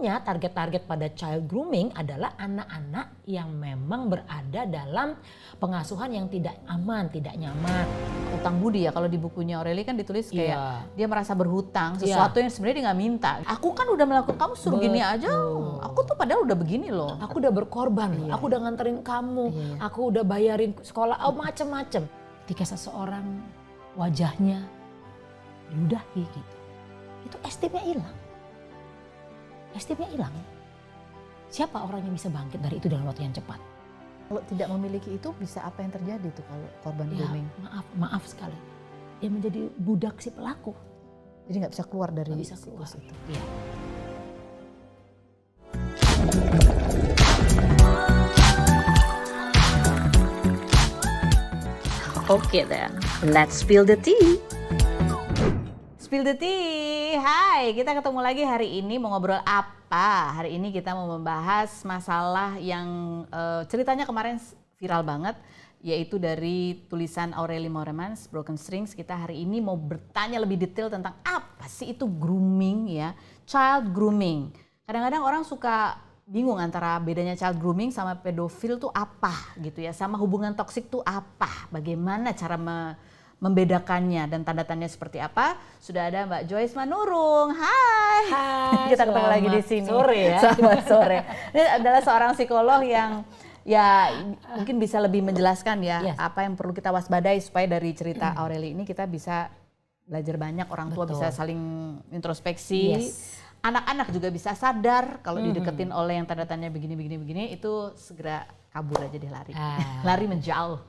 tentunya target-target pada child grooming adalah anak-anak yang memang berada dalam pengasuhan yang tidak aman, tidak nyaman. Utang budi ya, kalau di bukunya Aurelie kan ditulis kayak dia merasa berhutang sesuatu yang sebenarnya dia nggak minta. Aku kan udah melakukan, kamu suruh gini aja, aku tuh padahal udah begini loh. Aku udah berkorban loh, aku udah nganterin kamu, aku udah bayarin sekolah, macem-macem. Ketika seseorang wajahnya diludahi gitu, itu estimnya hilang. Estimnya hilang. Siapa orang yang bisa bangkit dari itu dalam waktu yang cepat? Kalau tidak memiliki itu bisa apa yang terjadi tuh kalau korban grooming? Maaf sekali. Dia menjadi budak si pelaku. Jadi nggak bisa keluar dari siklus itu. Iya. Oke then, let's spill the tea. Spill the tea. Hai, kita ketemu lagi hari ini mau ngobrol apa? Hari ini kita mau membahas masalah yang ceritanya kemarin viral banget, yaitu dari tulisan Aurelie Moermans, Broken Strings. Kita hari ini mau bertanya lebih detail tentang apa sih itu grooming ya, child grooming. Kadang-kadang orang suka bingung antara bedanya child grooming sama pedofil tuh apa gitu ya, sama hubungan toksik tuh apa, bagaimana cara membedakannya dan tanda-tandanya seperti apa. Sudah ada Mbak Joyce Manurung. Hai. Kita ketemu lagi di sini. Sore ya. Selamat sore. Ini adalah seorang psikolog yang ya mungkin bisa lebih menjelaskan ya apa yang perlu kita waspadai supaya dari cerita Aurelie ini kita bisa belajar banyak, orang tua bisa saling introspeksi. Anak-anak juga bisa sadar kalau dideketin oleh yang tanda-tandanya begini itu segera kabur aja deh, lari. Lari menjauh.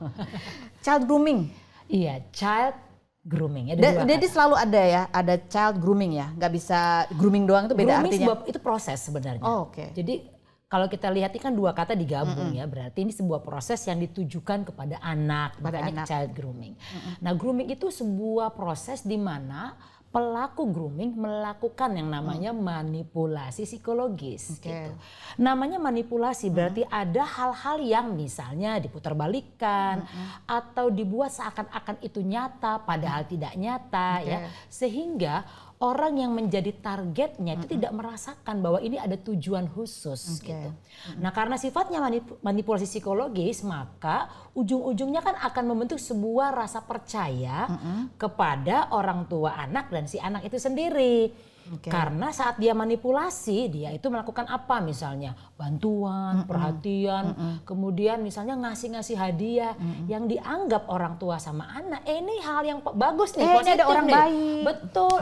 Child grooming. Iya, child grooming ya. Jadi selalu ada ya, ada child grooming ya. Nggak bisa grooming doang, itu beda artinya. Itu proses sebenarnya. Oh, oke. Jadi kalau kita lihat ini kan dua kata digabung ya, berarti ini sebuah proses yang ditujukan kepada anak, makanya child grooming. Nah, grooming itu sebuah proses di mana pelaku grooming melakukan yang namanya manipulasi psikologis gitu. Namanya manipulasi berarti ada hal-hal yang misalnya diputarbalikkan atau dibuat seakan-akan itu nyata padahal tidak nyata ya. Sehingga orang yang menjadi targetnya itu tidak merasakan bahwa ini ada tujuan khusus gitu. Nah, karena sifatnya manipulasi psikologis, maka ujung-ujungnya kan akan membentuk sebuah rasa percaya kepada orang tua anak dan si anak itu sendiri. Karena saat dia manipulasi, dia itu melakukan apa misalnya? Bantuan, perhatian, kemudian misalnya ngasih-ngasih hadiah yang dianggap orang tua sama anak. Ini hal yang bagus nih, ini ada orang baik. Betul,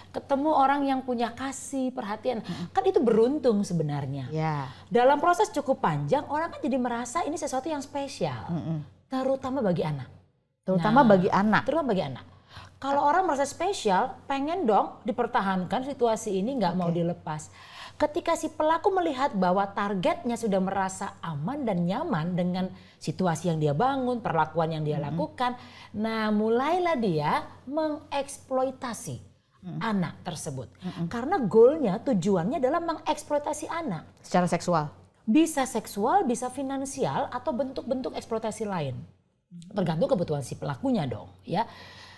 ketemu orang yang punya kasih, perhatian. Kan itu beruntung sebenarnya. Dalam proses cukup panjang, orang kan jadi merasa ini sesuatu yang spesial. Terutama bagi anak. Terutama bagi anak. Kalau orang merasa spesial, pengen dong dipertahankan situasi ini, nggak mau dilepas. Ketika si pelaku melihat bahwa targetnya sudah merasa aman dan nyaman dengan situasi yang dia bangun, perlakuan yang dia lakukan, nah mulailah dia mengeksploitasi anak tersebut. Karena goalnya, tujuannya adalah mengeksploitasi anak. Secara seksual? Bisa seksual, bisa finansial, atau bentuk-bentuk eksploitasi lain. Tergantung kebutuhan si pelakunya dong ya.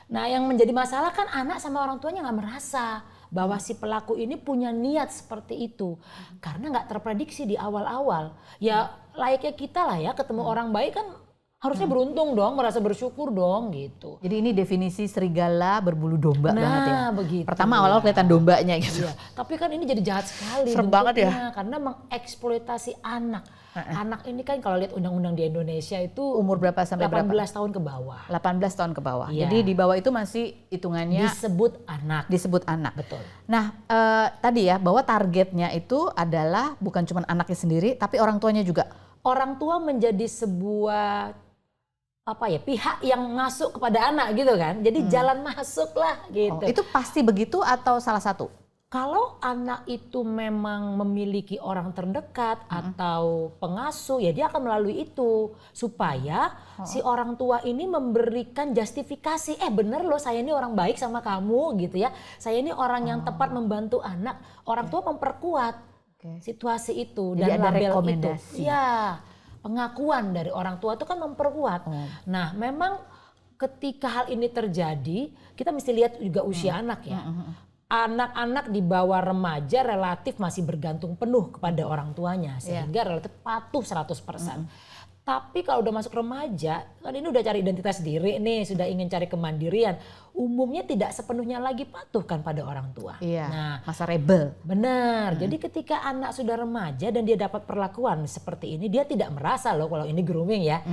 Nah, yang menjadi masalah kan anak sama orang tuanya nggak merasa bahwa si pelaku ini punya niat seperti itu. Karena nggak terprediksi di awal-awal. Ya layaknya kita lah ya, ketemu orang baik kan harusnya beruntung dong, merasa bersyukur dong gitu. Jadi ini definisi serigala berbulu domba banget ya. Begitu. Pertama awal-awal kelihatan dombanya gitu. Tapi kan ini jadi jahat sekali. Serem banget ya. Karena mengeksploitasi anak. Anak ini kan kalau lihat undang-undang di Indonesia itu umur berapa sampai 18 berapa? tahun ke bawah. 18 tahun ke bawah. Iya. Jadi di bawah itu masih hitungannya disebut anak. Betul. Nah, tadi ya bahwa targetnya itu adalah bukan cuma anaknya sendiri tapi orang tuanya juga. Orang tua menjadi sebuah pihak yang masuk kepada anak gitu kan. Jadi jalan masuk lah gitu. Itu pasti begitu atau salah satu? Kalau anak itu memang memiliki orang terdekat atau pengasuh, ya dia akan melalui itu supaya si orang tua ini memberikan justifikasi, bener loh saya ini orang baik sama kamu gitu ya, saya ini orang yang tepat membantu anak. Orang tua memperkuat situasi itu. Jadi dan ada label rekomendasi. itu. Ya, pengakuan dari orang tua itu kan memperkuat. Nah, memang ketika hal ini terjadi, kita mesti lihat juga usia anak ya. anak-anak di bawah remaja relatif masih bergantung penuh kepada orang tuanya sehingga relatif patuh 100%. Tapi kalau udah masuk remaja, kan ini udah cari identitas diri nih, sudah ingin cari kemandirian, umumnya tidak sepenuhnya lagi patuh kan pada orang tua. Iya, Nah, masa rebel. benar. Jadi ketika anak sudah remaja dan dia dapat perlakuan seperti ini, dia tidak merasa loh kalau ini grooming ya.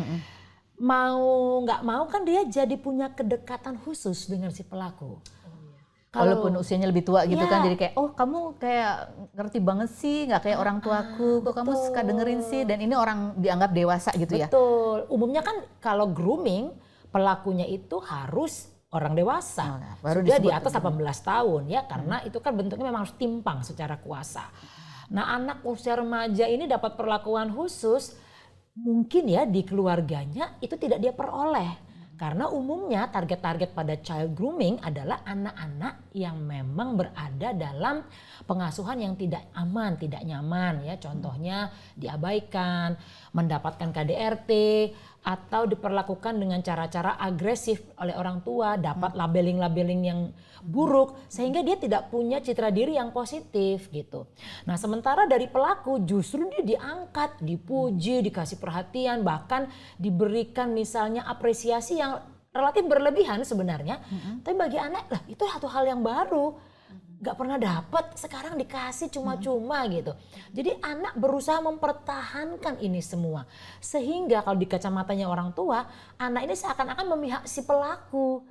Mau nggak mau kan dia jadi punya kedekatan khusus dengan si pelaku. Walaupun usianya lebih tua gitu Ya. kan, jadi kayak oh kamu kayak ngerti banget sih, nggak kayak orang tuaku, kok kamu suka dengerin sih, dan ini orang dianggap dewasa gitu ya. Betul. Umumnya kan kalau grooming pelakunya itu harus orang dewasa. Oh, ya. Baru Sudah di disebut atas 18 tahun ya, karena itu kan bentuknya memang harus timpang secara kuasa. Nah, anak usia remaja ini dapat perlakuan khusus mungkin ya di keluarganya itu tidak dia peroleh. Karena umumnya target-target pada child grooming adalah anak-anak yang memang berada dalam pengasuhan yang tidak aman, tidak nyaman ya. Contohnya diabaikan, mendapatkan KDRT, atau diperlakukan dengan cara-cara agresif oleh orang tua, dapat labeling-labeling yang buruk sehingga dia tidak punya citra diri yang positif gitu. Nah, sementara dari pelaku justru dia diangkat, dipuji, dikasih perhatian, bahkan diberikan misalnya apresiasi yang relatif berlebihan sebenarnya. Tapi bagi anak lah itu satu hal yang baru. Gak pernah dapat, sekarang dikasih cuma-cuma gitu. Jadi anak berusaha mempertahankan ini semua. Sehingga kalau di kacamatanya orang tua, anak ini seakan-akan memihak si pelaku.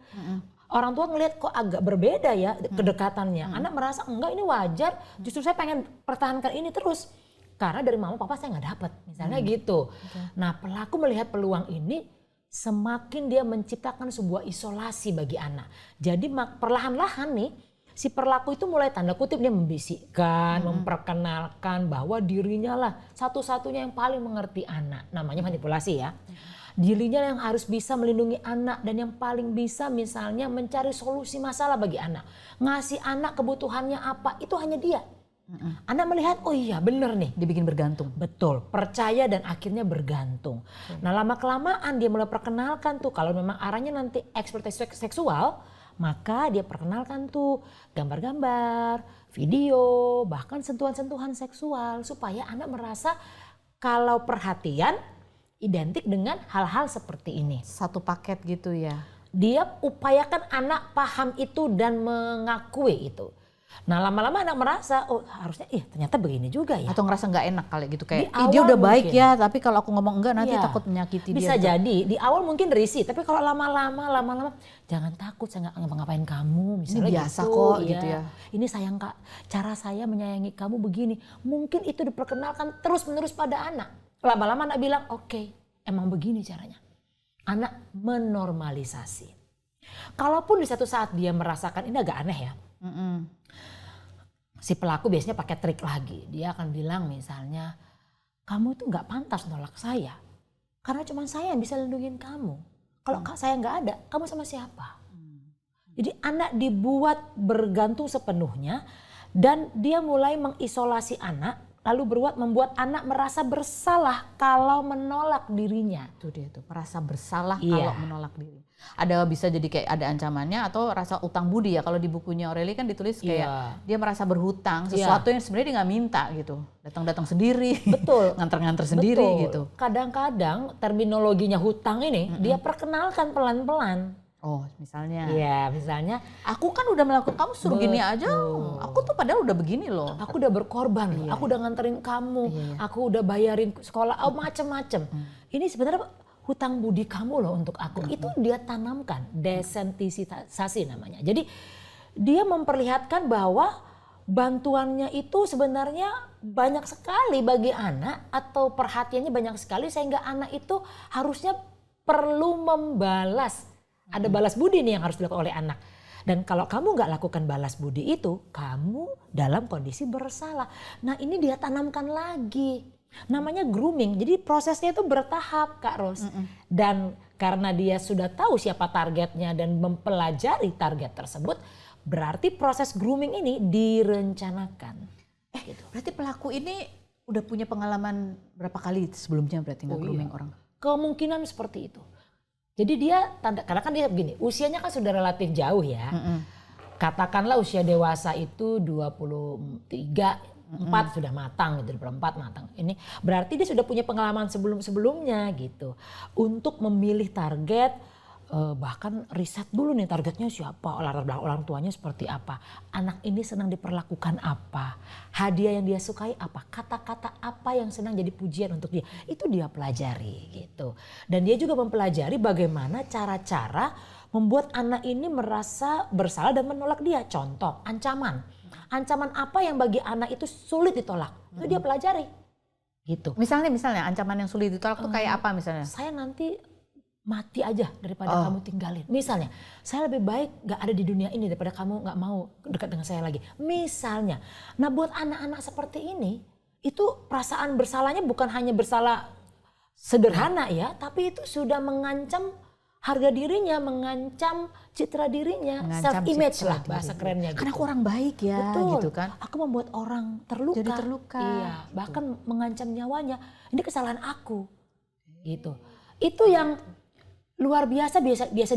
Orang tua ngelihat kok agak berbeda ya kedekatannya. Anak merasa enggak, ini wajar, justru saya pengen pertahankan ini terus. Karena dari mama papa saya gak dapat, misalnya gitu. Nah, pelaku melihat peluang ini, semakin dia menciptakan sebuah isolasi bagi anak. Jadi perlahan-lahan nih, si pelaku itu mulai tanda kutip dia membisikkan, memperkenalkan bahwa dirinya lah satu-satunya yang paling mengerti anak. Namanya manipulasi ya. Dirinya yang harus bisa melindungi anak dan yang paling bisa misalnya mencari solusi masalah bagi anak. Ngasih anak kebutuhannya apa, itu hanya dia. Anak melihat, oh iya bener nih. Dibikin bergantung. Betul, percaya dan akhirnya bergantung. Nah, lama-kelamaan dia mulai perkenalkan tuh kalau memang arahnya nanti eksploitasi seksual, maka dia perkenalkan tuh gambar-gambar, video, bahkan sentuhan-sentuhan seksual supaya anak merasa kalau perhatian identik dengan hal-hal seperti ini. Satu paket gitu ya. Dia upayakan anak paham itu dan mengakui itu. Nah, lama-lama anak merasa, oh harusnya ternyata begini juga ya. Atau ngerasa nggak enak kali gitu, kayak Di dia awal udah baik mungkin. ya, tapi kalau aku ngomong enggak nanti Iya. takut menyakiti dia. Bisa jadi di awal mungkin risih, tapi kalau lama-lama jangan takut, saya nggak ngapa-ngapain kamu misalnya. Ini biasa gitu, kok, gitu ya. Ini sayang Kak, cara saya menyayangi kamu begini. Mungkin itu diperkenalkan terus-menerus pada anak. Lama-lama anak bilang, oke, emang begini caranya. Anak menormalisasi. Kalaupun di satu saat dia merasakan ini agak aneh ya. Si pelaku biasanya pakai trik lagi. Dia akan bilang misalnya, kamu tuh nggak pantas nolak saya. Karena cuma saya yang bisa lindungin kamu. Kalau saya nggak ada, kamu sama siapa? Jadi anak dibuat bergantung sepenuhnya dan dia mulai mengisolasi anak, lalu membuat anak merasa bersalah kalau menolak dirinya. Itu dia tuh, merasa bersalah Iya. kalau menolak diri. Ada bisa jadi kayak ada ancamannya atau rasa utang budi ya. Kalau di bukunya Aureli kan ditulis kayak Iya. dia merasa berhutang sesuatu yang sebenarnya dia nggak minta gitu. Datang-datang sendiri. Betul. Nganter-nganter sendiri Betul. gitu. Kadang-kadang terminologinya hutang ini dia perkenalkan pelan-pelan. Oh misalnya. Iya, misalnya Aku kan udah melakukan, kamu suruh gini aja. Aku tuh padahal udah begini loh. aku udah berkorban loh, aku udah nganterin kamu, aku udah bayarin sekolah, macem-macem. Ini sebenarnya hutang budi kamu loh untuk aku. Itu dia tanamkan, desensitisasi namanya. Jadi dia memperlihatkan bahwa bantuannya itu sebenarnya banyak sekali bagi anak atau perhatiannya banyak sekali sehingga anak itu harusnya perlu membalas. Ada balas budi nih yang harus dilakukan oleh anak. Dan kalau kamu nggak lakukan balas budi itu, kamu dalam kondisi bersalah. Nah ini dia tanamkan lagi. Namanya grooming. Jadi prosesnya itu bertahap Kak Ros. Dan karena dia sudah tahu siapa targetnya dan mempelajari target tersebut, berarti proses grooming ini direncanakan. Gitu. Berarti pelaku ini udah punya pengalaman berapa kali sebelumnya berarti nge-grooming orang? Kemungkinan seperti itu. Jadi dia karena kan dia begini, usianya kan sudah relatif jauh ya. katakanlah usia dewasa itu 23, 4 sudah matang gitu, 24 matang. Ini berarti dia sudah punya pengalaman sebelum-sebelumnya gitu. Untuk memilih target, bahkan riset dulu nih targetnya siapa, orang tuanya seperti apa. Anak ini senang diperlakukan apa, hadiah yang dia sukai apa, kata-kata apa yang senang jadi pujian untuk dia. Itu dia pelajari gitu. Dan dia juga mempelajari bagaimana cara-cara membuat anak ini merasa bersalah dan menolak dia. Contoh, ancaman. Ancaman apa yang bagi anak itu sulit ditolak, itu dia pelajari gitu. Misalnya ancaman yang sulit ditolak tuh kayak apa misalnya? Saya nanti mati aja daripada kamu tinggalin. Misalnya, saya lebih baik gak ada di dunia ini daripada kamu gak mau dekat dengan saya lagi. Misalnya, nah buat anak-anak seperti ini, itu perasaan bersalahnya bukan hanya bersalah sederhana ya, tapi itu sudah mengancam harga dirinya, mengancam citra dirinya, self image lah bahasa kerennya gitu. Karena aku orang baik ya. Betul. Gitu kan. Aku membuat orang terluka. Jadi terluka. Iya, bahkan mengancam nyawanya. Ini kesalahan aku. Gitu. Itu yang luar biasa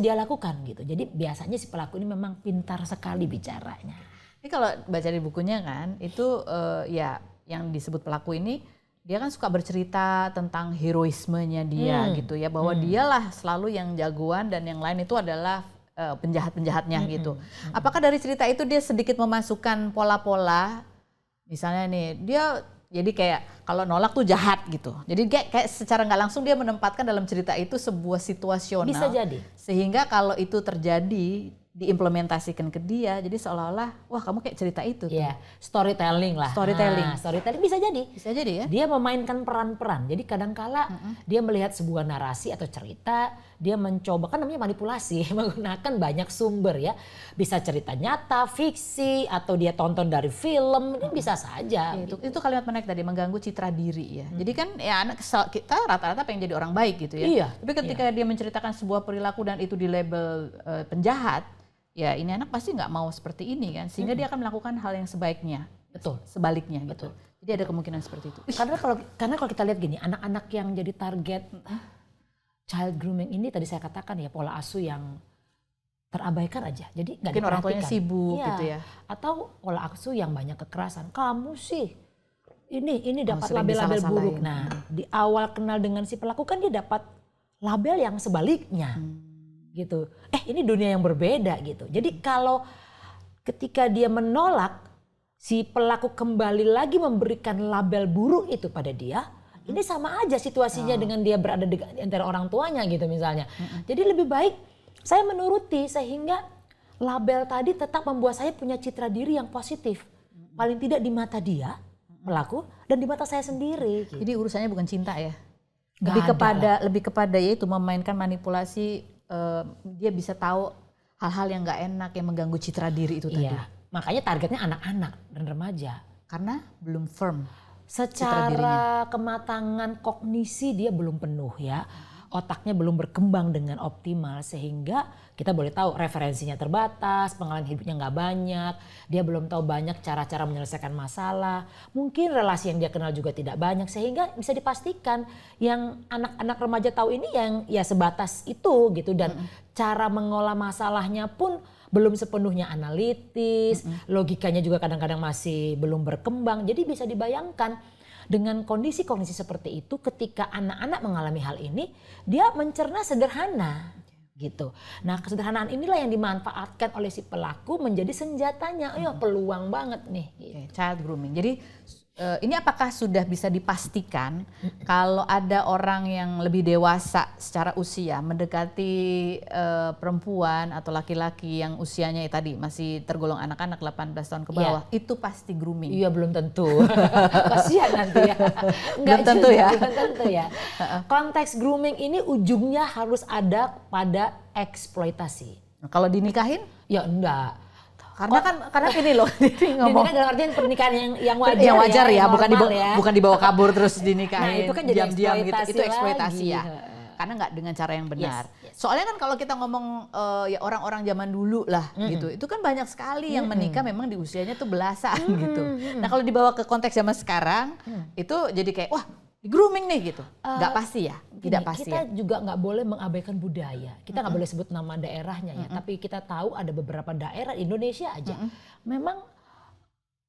dia lakukan gitu. Jadi biasanya si pelaku ini memang pintar sekali bicaranya. Ini kalau baca di bukunya kan, itu ya yang disebut pelaku ini dia kan suka bercerita tentang heroismenya dia gitu ya, bahwa dialah selalu yang jagoan dan yang lain itu adalah penjahat-penjahatnya gitu. Apakah dari cerita itu dia sedikit memasukkan pola-pola, misalnya nih dia jadi kayak kalau nolak tuh jahat gitu. Jadi kayak secara nggak langsung dia menempatkan dalam cerita itu sebuah situasional. Bisa jadi. Sehingga kalau itu terjadi diimplementasikan ke dia, jadi seolah-olah wah kamu kayak cerita itu tuh. Iya, storytelling lah. Storytelling. Storytelling bisa jadi. Bisa jadi ya. Dia memainkan peran-peran. Jadi kadangkala dia melihat sebuah narasi atau cerita, dia mencoba, kan namanya manipulasi, menggunakan banyak sumber ya. Bisa cerita nyata, fiksi, atau dia tonton dari film, ini bisa saja. Itu kalimat menarik tadi, mengganggu citra diri ya. Jadi kan ya anak kita rata-rata pengen jadi orang baik gitu ya. Iya. Tapi ketika dia menceritakan sebuah perilaku dan itu di label penjahat, ya ini anak pasti nggak mau seperti ini kan, sehingga dia akan melakukan hal yang sebaiknya. Betul. Sebaliknya gitu. Jadi ada kemungkinan seperti itu. Karena kalau kita lihat gini, anak-anak yang jadi target child grooming ini tadi saya katakan ya pola asuh yang terabaikan aja. Jadi nggak mungkin orang tuanya sibuk iya. gitu ya. Atau pola asuh yang banyak kekerasan. Kamu sih ini dapat sering label-label buruk. disalah-salahin. Nah, di awal kenal dengan si pelaku kan dia dapat label yang sebaliknya. Gitu. Ini dunia yang berbeda gitu. Jadi kalau ketika dia menolak, si pelaku kembali lagi memberikan label buruk itu pada dia, ini sama aja situasinya dengan dia berada di antara orang tuanya gitu misalnya. Jadi lebih baik saya menuruti sehingga label tadi tetap membuat saya punya citra diri yang positif. Paling tidak di mata dia, pelaku, dan di mata saya sendiri. Gitu. Jadi urusannya bukan cinta ya. Lebih kepada yaitu memainkan manipulasi, dia bisa tahu hal-hal yang nggak enak yang mengganggu citra diri itu tadi. Makanya targetnya anak-anak dan remaja. Karena belum firm. Secara kematangan kognisi dia belum penuh ya. Otaknya belum berkembang dengan optimal sehingga kita boleh tahu referensinya terbatas, pengalaman hidupnya nggak banyak, dia belum tahu banyak cara-cara menyelesaikan masalah, mungkin relasi yang dia kenal juga tidak banyak sehingga bisa dipastikan yang anak-anak remaja tahu ini yang ya sebatas itu gitu dan cara mengolah masalahnya pun belum sepenuhnya analitis, logikanya juga kadang-kadang masih belum berkembang, jadi bisa dibayangkan. Dengan kondisi-kondisi seperti itu ketika anak-anak mengalami hal ini dia mencerna sederhana gitu. Nah kesederhanaan inilah yang dimanfaatkan oleh si pelaku menjadi senjatanya. Peluang banget nih. Gitu. Child grooming. Jadi ini apakah sudah bisa dipastikan kalau ada orang yang lebih dewasa secara usia mendekati perempuan atau laki-laki yang usianya tadi masih tergolong anak-anak 18 tahun ke bawah, itu pasti grooming? Iya belum tentu. Kasihan nanti ya. Belum tentu ya. Belum tentu ya. Konteks grooming ini ujungnya harus ada pada eksploitasi. Kalau dinikahin? Ya enggak. Karena ini loh ngomong. Dinikahan dalam artian pernikahan yang wajar, yang wajar ya, bukan dibawa kabur terus dinikahin. Nah, itu kan jadi diam-diam gitu. Itu eksploitasi lagi. Ya. Karena nggak dengan cara yang benar. Yes. Soalnya kan kalau kita ngomong ya orang-orang zaman dulu lah gitu, itu kan banyak sekali yang menikah memang di usianya tuh belasan gitu. Nah kalau dibawa ke konteks zaman sekarang, itu jadi kayak wah di grooming nih gitu? Nggak pasti ya? Tidak pasti kita ya? juga nggak boleh mengabaikan budaya. Kita nggak boleh sebut nama daerahnya ya. Tapi kita tahu ada beberapa daerah Indonesia aja. Memang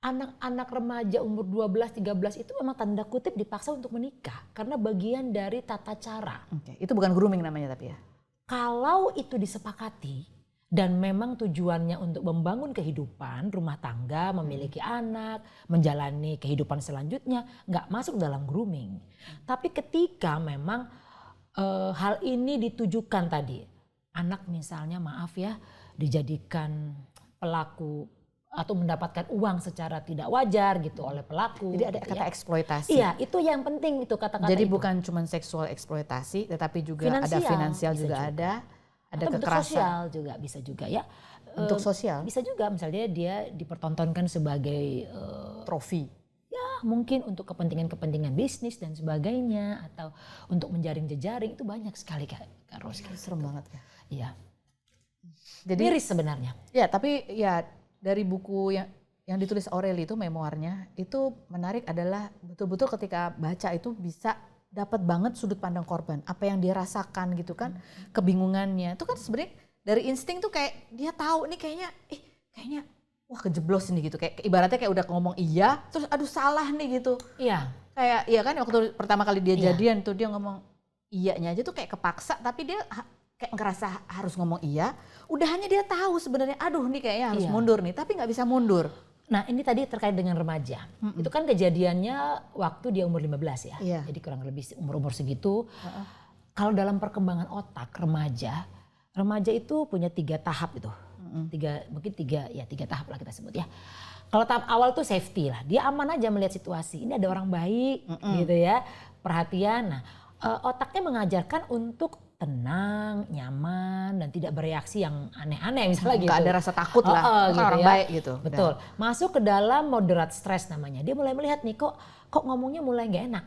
anak-anak remaja umur 12-13 itu memang tanda kutip dipaksa untuk menikah. Karena bagian dari tata cara. Oke, itu bukan grooming namanya tapi ya? Kalau itu disepakati dan memang tujuannya untuk membangun kehidupan, rumah tangga, memiliki anak, menjalani kehidupan selanjutnya, nggak masuk dalam grooming. Tapi ketika memang hal ini ditujukan tadi, anak misalnya maaf ya dijadikan pelaku atau mendapatkan uang secara tidak wajar gitu oleh pelaku. Jadi ada gitu kata ya. eksploitasi. Iya, itu yang penting itu kata-kata Jadi itu. bukan cuma seksual eksploitasi, tetapi juga ada Finansial, finansial bisa juga juga. ada Atau bentuk kekerasan. sosial juga bisa juga ya. Bentuk sosial, Bisa juga misalnya dia dipertontonkan sebagai trofi. ya mungkin untuk kepentingan-kepentingan bisnis dan sebagainya atau untuk menjaring jejaring itu banyak sekali Kak Ros. Serem banget ya. Iya. Jadi Miris sebenarnya. ya, tapi ya dari buku yang ditulis Aureli itu memoirnya itu menarik adalah betul-betul ketika baca itu bisa dapat banget sudut pandang korban, apa yang dia rasakan gitu kan, kebingungannya. Itu kan sebenarnya dari insting tuh kayak dia tahu nih kayaknya wah kejeblos nih gitu, kayak ibaratnya kayak udah ngomong iya terus aduh salah nih gitu. Iya. Kayak iya kan waktu pertama kali dia Iya. jadian tuh dia ngomong iyanya aja tuh kayak kepaksa, tapi dia kayak ngerasa harus ngomong iya. Udahannya dia tahu sebenarnya aduh nih kayaknya harus Iya. mundur nih, tapi nggak bisa mundur. Nah ini tadi terkait dengan remaja. Itu kan kejadiannya waktu dia umur 15 ya. Iya. Jadi kurang lebih umur-umur segitu. Kalau dalam perkembangan otak remaja itu punya 3 tahap itu. Mungkin tiga tahap lah kita sebut ya. Kalau tahap awal tuh safety lah. Dia aman aja melihat situasi. Ini ada orang baik gitu ya. Perhatian. Nah otaknya mengajarkan untuk tenang, nyaman, dan tidak bereaksi yang aneh-aneh misalnya gitu. Nggak ada rasa takut lah, gitu orang ya. baik gitu. Betul. Masuk ke dalam moderate stress namanya. Dia mulai melihat nih kok ngomongnya mulai nggak enak.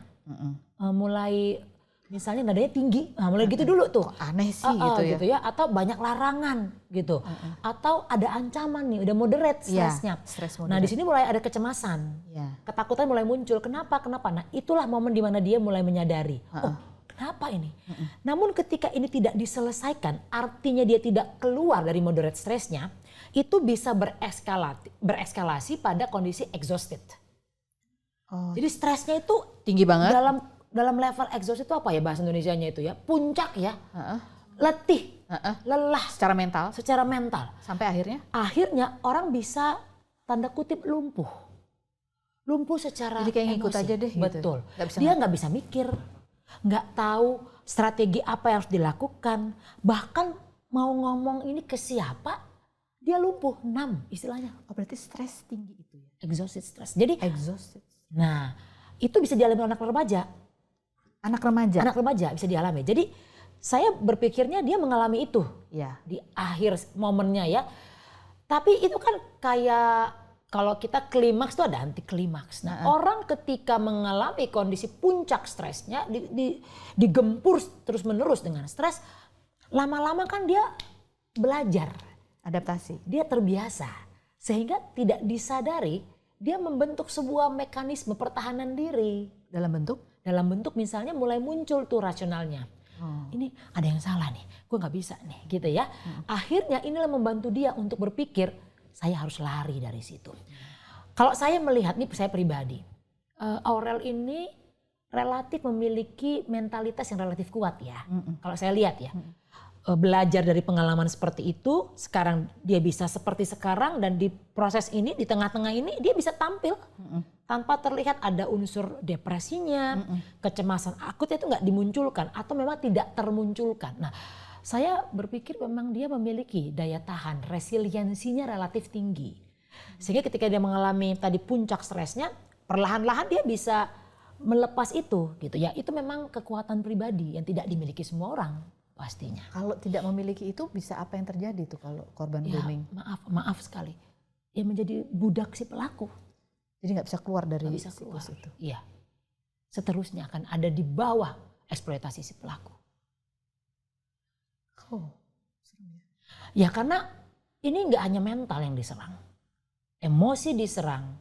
Mulai misalnya nadanya tinggi, nah mulai gitu dulu tuh. Kok aneh sih gitu ya. Atau banyak larangan gitu. Atau ada ancaman nih, udah moderate Iya, stressnya. stres Nah moderate. di sini mulai ada kecemasan. Iya. Ketakutan mulai muncul. Kenapa? Nah itulah momen dimana dia mulai menyadari. Oh kenapa ini? Namun ketika ini tidak diselesaikan, artinya dia tidak keluar dari moderate stressnya, itu bisa bereskalasi pada kondisi exhausted. Oh, Jadi stresnya itu tinggi banget. dalam level exhausted itu apa ya bahasa Indonesianya itu ya? Puncak ya, Heeh. letih, lelah Secara mental secara mental. sampai akhirnya. Akhirnya orang bisa tanda kutip lumpuh. Lumpuh secara Jadi kayak ngikut emosi. aja deh gitu. Betul. Nggak bisa Dia nggak bisa mikir, nggak tahu strategi apa yang harus dilakukan. Bahkan mau ngomong ini ke siapa, dia lumpuh, numb istilahnya. Oh berarti stres tinggi itu ya. Exhausted stress. Jadi, Exhausted. nah itu bisa dialami anak remaja. Anak remaja. Anak remaja bisa dialami. Jadi saya berpikirnya dia mengalami itu Ya. di akhir momennya ya. Tapi itu kan kayak kalau kita klimaks itu ada anti klimaks. Nah orang ketika mengalami kondisi puncak stresnya digempur terus menerus dengan stres, lama-lama kan dia belajar, Adaptasi. dia terbiasa sehingga tidak disadari dia membentuk sebuah mekanisme pertahanan diri dalam bentuk misalnya mulai muncul tuh rasionalnya. Ini ada yang salah nih, gue nggak bisa nih gitu ya. Akhirnya inilah membantu dia untuk berpikir saya harus lari dari situ. Kalau saya melihat nih saya pribadi, Aurel ini relatif memiliki mentalitas yang relatif kuat ya. Kalau saya lihat ya. Belajar dari pengalaman seperti itu, sekarang dia bisa seperti sekarang dan di proses ini, di tengah-tengah ini dia bisa tampil tanpa terlihat ada unsur depresinya, kecemasan akutnya itu nggak dimunculkan atau memang tidak termunculkan. Nah, saya berpikir memang dia memiliki daya tahan, resiliensinya relatif tinggi. Sehingga ketika dia mengalami tadi puncak stresnya, perlahan-lahan dia bisa melepas itu gitu ya. Itu memang kekuatan pribadi yang tidak dimiliki semua orang. Pastinya. Kalau tidak memiliki itu bisa apa yang terjadi tuh kalau korban Ya, grooming? maaf sekali. Dia menjadi budak si pelaku. Jadi nggak bisa keluar dari Nggak bisa keluar. siklus itu. Iya. Seterusnya akan ada di bawah eksploitasi si pelaku. Oh, serem ya. Ya karena ini nggak hanya mental yang diserang. Emosi diserang.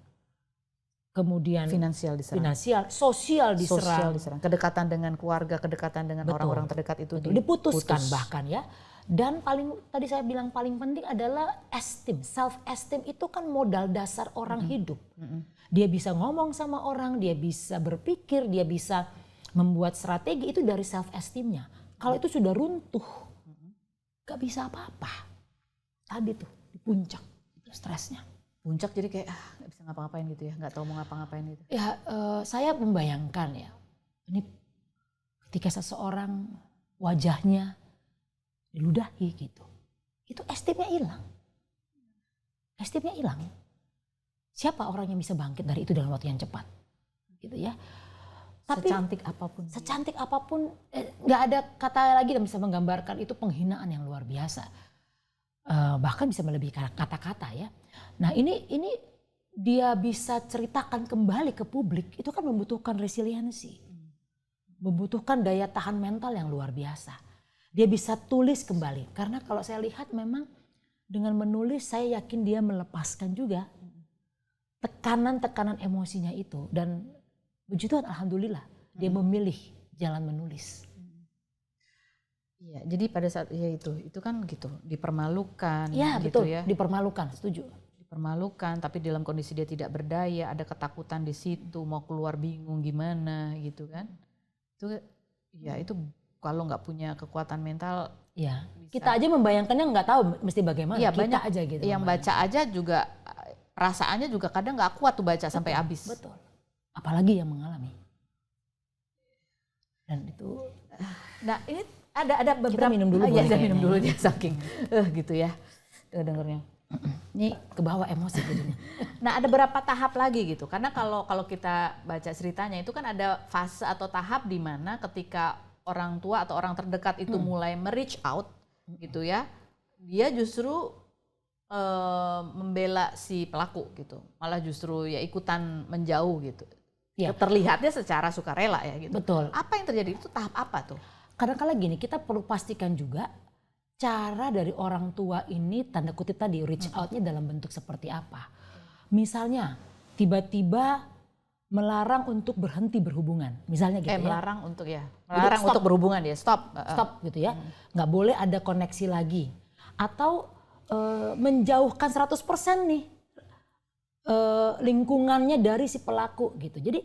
kemudian finansial diserang. Sosial diserang. Kedekatan dengan keluarga, kedekatan dengan orang-orang terdekat itu diputuskan bahkan ya. Dan tadi saya bilang paling penting adalah self esteem itu kan modal dasar orang hidup. Dia bisa ngomong sama orang, dia bisa berpikir, dia bisa membuat strategi itu dari self esteemnya. Kalau itu sudah runtuh, gak bisa apa-apa. Tadi tuh di puncak itu stresnya. Puncak jadi kayak gak bisa ngapa-ngapain gitu ya, gak tahu mau ngapa-ngapain gitu. Ya saya membayangkan ya, ini ketika seseorang wajahnya diludahi gitu, itu esteemnya hilang. Esteemnya hilang. Siapa orang yang bisa bangkit dari itu dalam waktu yang cepat, gitu ya? Tapi secantik apapun, nggak ada kata lagi yang bisa menggambarkan itu penghinaan yang luar biasa. Bahkan bisa melebihi kata-kata ya. Nah ini dia bisa ceritakan kembali ke publik, itu kan membutuhkan resiliensi, membutuhkan daya tahan mental yang luar biasa. Dia bisa tulis kembali, karena kalau saya lihat memang dengan menulis saya yakin dia melepaskan juga tekanan-tekanan emosinya itu. Dan puji Tuhan alhamdulillah dia memilih jalan menulis. Iya, jadi pada saat itu kan gitu, dipermalukan ya, gitu betul, ya. Dipermalukan, setuju. Dipermalukan, tapi dalam kondisi dia tidak berdaya, ada ketakutan di situ, mau keluar bingung gimana gitu kan. Itu kalau nggak punya kekuatan mental, ya kita aja membayangkannya nggak tahu mesti bagaimana. Iya, kita banyak aja gitu. Yang baca aja juga perasaannya juga kadang nggak kuat tuh baca sampai habis. Betul. Apalagi yang mengalami. Dan itu. Nah ini ada beberapa. Kita minum dulu. Iya, minum dulu dia saking gitu ya dengernya. Ini kebawa emosi jadinya. Nah ada berapa tahap lagi gitu? Karena kalau kita baca ceritanya itu kan ada fase atau tahap di mana ketika orang tua atau orang terdekat itu mulai reach out gitu ya, dia justru membela si pelaku gitu, malah justru ya ikutan menjauh gitu. Ya. Terlihatnya secara sukarela ya gitu. Betul. Apa yang terjadi itu tahap apa tuh? Kadang-kala gini, kita perlu pastikan juga cara dari orang tua ini tanda kutip tadi reach out-nya dalam bentuk seperti apa. Misalnya tiba-tiba melarang untuk berhenti berhubungan, misalnya gitu ya. Melarang untuk untuk berhubungan ya, stop gitu ya. Nggak boleh ada koneksi lagi. Atau menjauhkan 100% nih lingkungannya dari si pelaku gitu. Jadi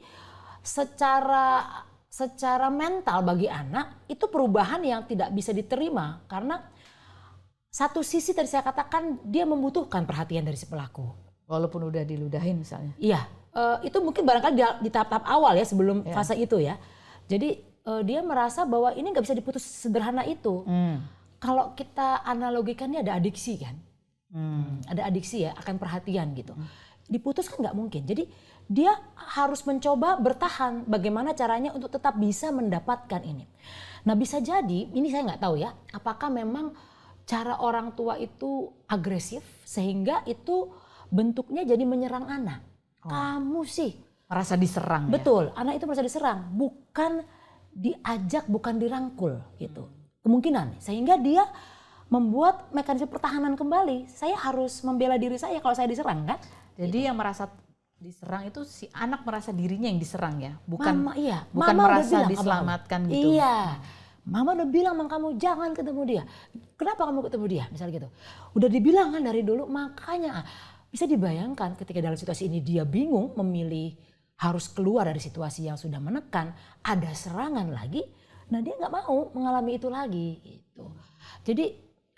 secara mental bagi anak itu perubahan yang tidak bisa diterima karena satu sisi tadi saya katakan dia membutuhkan perhatian dari si pelaku. Walaupun udah diludahin misalnya. Iya. Itu mungkin barangkali di tahap-tahap awal ya sebelum fase itu ya. Jadi dia merasa bahwa ini nggak bisa diputus sederhana itu. Kalau kita analogikannya ada adiksi kan. Ada adiksi ya akan perhatian gitu. Diputus kan nggak mungkin. Jadi dia harus mencoba bertahan bagaimana caranya untuk tetap bisa mendapatkan ini. Nah bisa jadi, ini saya nggak tahu ya, apakah memang cara orang tua itu agresif sehingga itu bentuknya jadi menyerang anak. Kamu sih merasa diserang. Betul, ya? Anak itu merasa diserang, bukan diajak, bukan dirangkul gitu. Kemungkinan, sehingga dia membuat mekanisme pertahanan kembali. Saya harus membela diri saya kalau saya diserang kan. Jadi yang merasa diserang itu si anak merasa dirinya yang diserang ya, bukan bukan Mama merasa diselamatkan gitu. Iya, Mama udah bilang sama kamu jangan ketemu dia. Kenapa kamu ketemu dia? Misalnya gitu. Udah dibilang kan dari dulu, makanya bisa dibayangkan ketika dalam situasi ini dia bingung memilih harus keluar dari situasi yang sudah menekan, ada serangan lagi, nah dia nggak mau mengalami itu lagi gitu. Jadi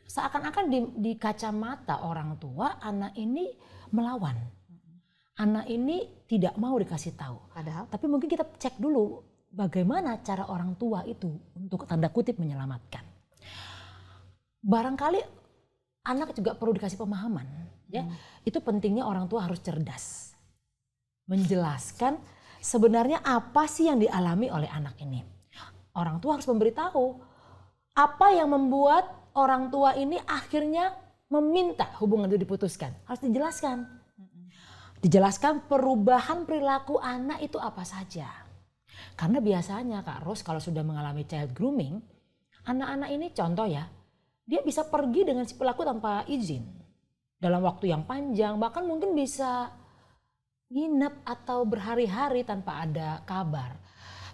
seakan-akan di kacamata orang tua anak ini melawan. Anak ini tidak mau dikasih tahu. Padahal, tapi mungkin kita cek dulu bagaimana cara orang tua itu untuk tanda kutip menyelamatkan. Barangkali anak juga perlu dikasih pemahaman. Ya, itu pentingnya orang tua harus cerdas, menjelaskan sebenarnya apa sih yang dialami oleh anak ini. Orang tua harus memberitahu apa yang membuat orang tua ini akhirnya meminta hubungan itu diputuskan. Harus dijelaskan. Dijelaskan perubahan perilaku anak itu apa saja. Karena biasanya Kak Ros kalau sudah mengalami child grooming, anak-anak ini contoh ya, dia bisa pergi dengan si pelaku tanpa izin. Dalam waktu yang panjang, bahkan mungkin bisa nginep atau berhari-hari tanpa ada kabar.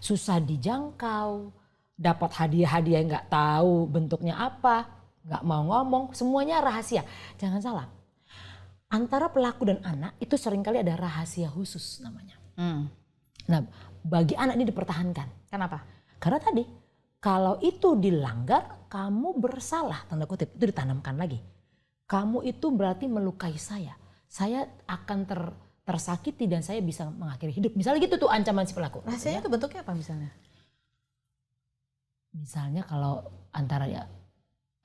Susah dijangkau, dapat hadiah-hadiah yang nggak tahu bentuknya apa, nggak mau ngomong, semuanya rahasia. Jangan salah, antara pelaku dan anak itu seringkali ada rahasia khusus namanya. Nah, bagi anak ini dipertahankan. Kenapa? Karena tadi, kalau itu dilanggar, kamu bersalah, tanda kutip, itu ditanamkan lagi. Kamu itu berarti melukai saya akan tersakiti dan saya bisa mengakhiri hidup. Misalnya gitu tuh ancaman si pelaku. Rahasianya itu bentuknya apa misalnya? Misalnya kalau antara ya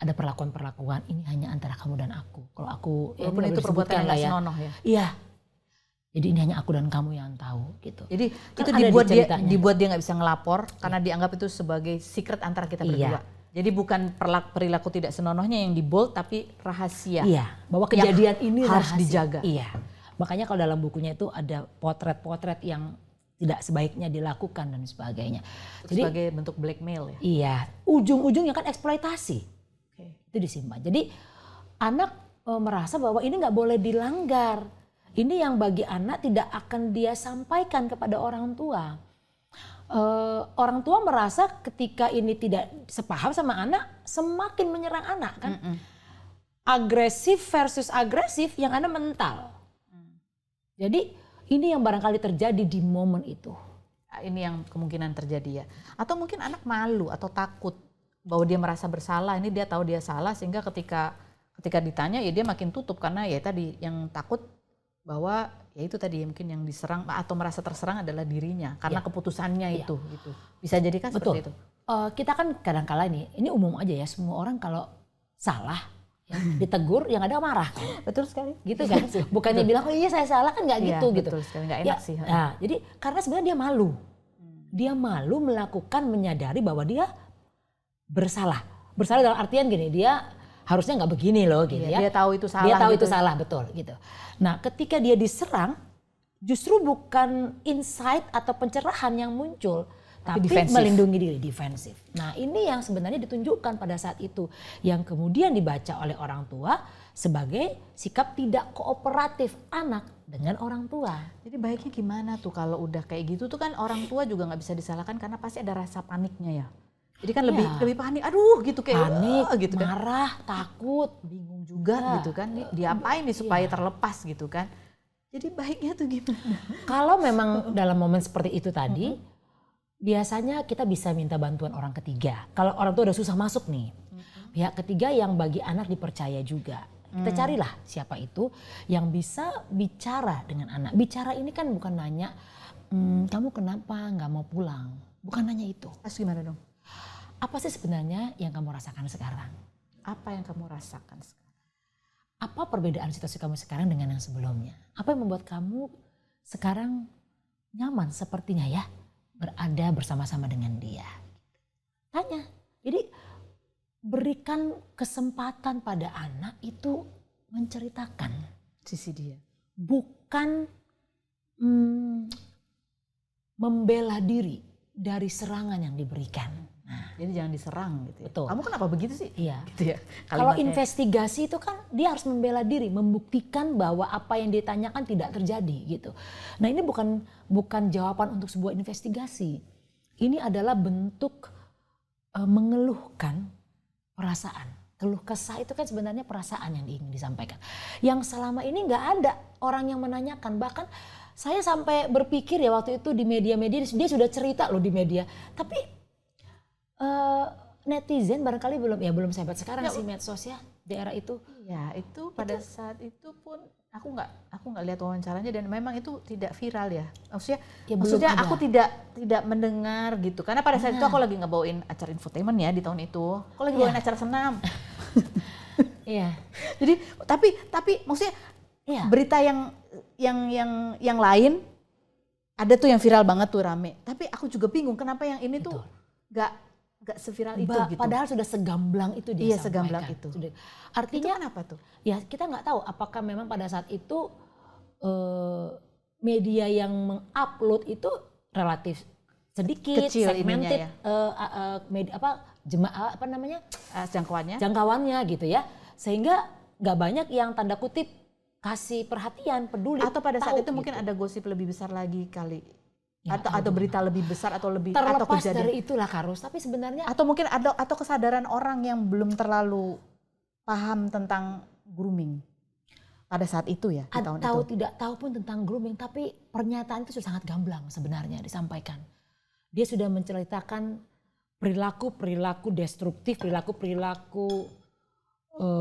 ada perlakuan-perlakuan ini hanya antara kamu dan aku. Kalau aku walaupun itu perbuatan yang nggak senonoh ya. Iya. Jadi ini hanya aku dan kamu yang tahu gitu. Jadi kan itu dibuat dia nggak bisa ngelapor karena dianggap itu sebagai secret antara kita berdua. Jadi bukan perilaku tidak senonohnya yang dibold tapi rahasia. Iya, bahwa kejadian ini harus rahasia. dijaga. Iya. Makanya kalau dalam bukunya itu ada potret-potret yang tidak sebaiknya dilakukan dan sebagainya. Jadi sebagai bentuk blackmail ya. Iya, ujung-ujungnya kan eksploitasi. Itu disimpan. Jadi anak merasa bahwa ini nggak boleh dilanggar. Ini yang bagi anak tidak akan dia sampaikan kepada orang tua. Orang tua merasa ketika ini tidak sepaham sama anak, semakin menyerang anak kan. Agresif versus agresif yang ada mental. Jadi ini yang barangkali terjadi di momen itu. Ini yang kemungkinan terjadi ya. Atau mungkin anak malu atau takut bahwa dia merasa bersalah. Ini dia tahu dia salah sehingga ketika ditanya ya dia makin tutup karena ya tadi yang takut bahwa ya itu tadi mungkin yang diserang atau merasa terserang adalah dirinya karena keputusannya itu gitu. Bisa jadi kan seperti itu. Kita kan kadang-kala ini umum aja ya, semua orang kalau salah ya, ditegur yang ada marah kan. Betul sekali. Gitu kan. Bukannya bilang oh iya saya salah kan nggak gitu gitu. Betul sekali, nggak enak sih. Nah, jadi karena sebenarnya dia malu. Dia malu menyadari bahwa dia bersalah. Bersalah dalam artian gini, dia harusnya nggak begini loh gitu ya. Dia tahu itu salah. Dia tahu gitu. itu salah betul gitu. Nah, ketika dia diserang justru bukan insight atau pencerahan yang muncul, tapi melindungi diri, defensif. Nah, ini yang sebenarnya ditunjukkan pada saat itu yang kemudian dibaca oleh orang tua sebagai sikap tidak kooperatif anak dengan orang tua. Jadi baiknya gimana tuh kalau udah kayak gitu tuh kan orang tua juga nggak bisa disalahkan karena pasti ada rasa paniknya ya. Jadi kan lebih panik, aduh gitu kayak panik, gitu kan. Marah, takut, bingung juga gitu kan. Diapain nih supaya terlepas gitu kan. Jadi baiknya tuh gimana? Kalau memang dalam momen seperti itu tadi, biasanya kita bisa minta bantuan orang ketiga. Kalau orang tua udah susah masuk nih, pihak ketiga yang bagi anak dipercaya juga. Kita carilah siapa itu yang bisa bicara dengan anak. Bicara ini kan bukan nanya, kamu kenapa nggak mau pulang? Bukan nanya itu. Terus gimana dong? Apa sih sebenarnya yang kamu rasakan sekarang? Apa yang kamu rasakan sekarang? Apa perbedaan situasi kamu sekarang dengan yang sebelumnya? Apa yang membuat kamu sekarang nyaman sepertinya ya berada bersama-sama dengan dia? Tanya. Jadi berikan kesempatan pada anak itu menceritakan sisi dia. Bukan membela diri dari serangan yang diberikan. Nah, jadi jangan diserang gitu ya. Betul. Kamu kenapa begitu sih? Iya. Gitu ya. Kalau investigasi itu kan dia harus membela diri, membuktikan bahwa apa yang ditanyakan tidak terjadi gitu. Nah, ini bukan jawaban untuk sebuah investigasi. Ini adalah bentuk mengeluhkan perasaan. Keluh kesah itu kan sebenarnya perasaan yang ingin disampaikan. Yang selama ini nggak ada orang yang menanyakan. Bahkan saya sampai berpikir ya waktu itu di media-media dia sudah cerita loh di media. Tapi netizen barangkali belum sehebat sekarang sih medsos ya di era itu. Ya itu pada saat itu pun aku nggak lihat wawancaranya dan memang itu tidak viral ya. Maksudnya aku tidak mendengar gitu karena pada saat itu aku lagi ngebawain acara infotainment ya di tahun itu. Aku lagi bawain acara senam. Iya. Jadi tapi maksudnya berita yang lain ada tuh yang viral banget tuh rame. Tapi aku juga bingung kenapa yang ini tuh nggak seviral itu gitu. Padahal sudah segamblang itu dia sampaikan. Segamblang itu. Artinya itu kenapa tuh? Ya kita nggak tahu apakah memang pada saat itu media yang mengupload itu relatif sedikit, kecil segmented, jangkauannya jangkauannya gitu ya, sehingga nggak banyak yang tanda kutip kasih perhatian, peduli. Atau pada saat tahu itu mungkin gitu. ada gosip lebih besar lagi kali. Ya, Atau berita lebih besar atau lebih atau terlepas kejadian. dari itulah Karus, tapi sebenarnya Atau mungkin ada atau kesadaran orang yang belum terlalu paham tentang grooming pada saat itu ya di tahun atau itu. tidak tahu pun tentang grooming, tapi pernyataan itu sudah sangat gamblang sebenarnya disampaikan. Dia sudah menceritakan perilaku destruktif, perilaku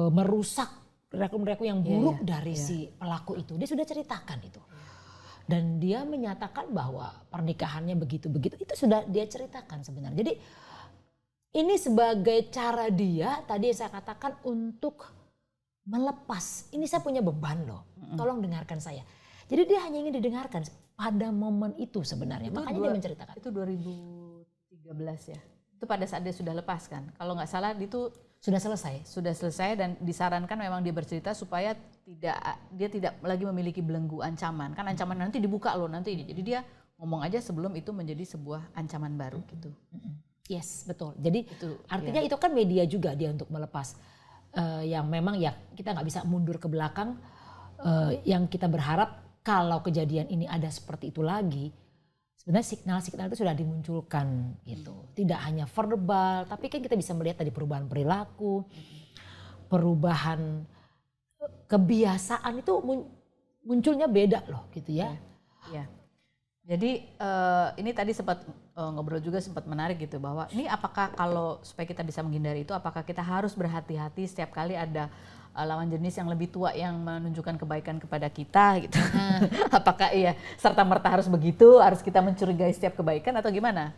merusak, perilaku yang buruk dari si pelaku itu. Dia sudah ceritakan itu. Dan dia menyatakan bahwa pernikahannya begitu-begitu, itu sudah dia ceritakan sebenarnya. Jadi ini sebagai cara dia, tadi saya katakan untuk melepas. Ini saya punya beban loh, tolong dengarkan saya. Jadi dia hanya ingin didengarkan pada momen itu sebenarnya, makanya dia menceritakan. Itu 2013 ya? Itu pada saat dia sudah lepas kan? Kalau nggak salah itu Sudah selesai. sudah selesai dan disarankan memang dia bercerita supaya dia tidak lagi memiliki belenggu ancaman. Kan ancaman nanti dibuka loh nanti. Jadi dia ngomong aja sebelum itu menjadi sebuah ancaman baru gitu. Yes, betul. Jadi Itu, artinya itu kan media juga dia untuk melepas. Yang memang ya kita nggak bisa mundur ke belakang. Yang kita berharap kalau kejadian ini ada seperti itu lagi, sebenarnya signal-signal itu sudah dimunculkan gitu. Tidak hanya verbal, tapi kan kita bisa melihat tadi perubahan perilaku, perubahan kebiasaan itu munculnya beda loh gitu ya. Ya. Jadi ini tadi sempat ngobrol juga sempat menarik gitu bahwa ini apakah kalau supaya kita bisa menghindari itu apakah kita harus berhati-hati setiap kali ada lawan jenis yang lebih tua yang menunjukkan kebaikan kepada kita gitu. Apakah iya serta merta harus begitu, harus kita mencurigai setiap kebaikan atau gimana?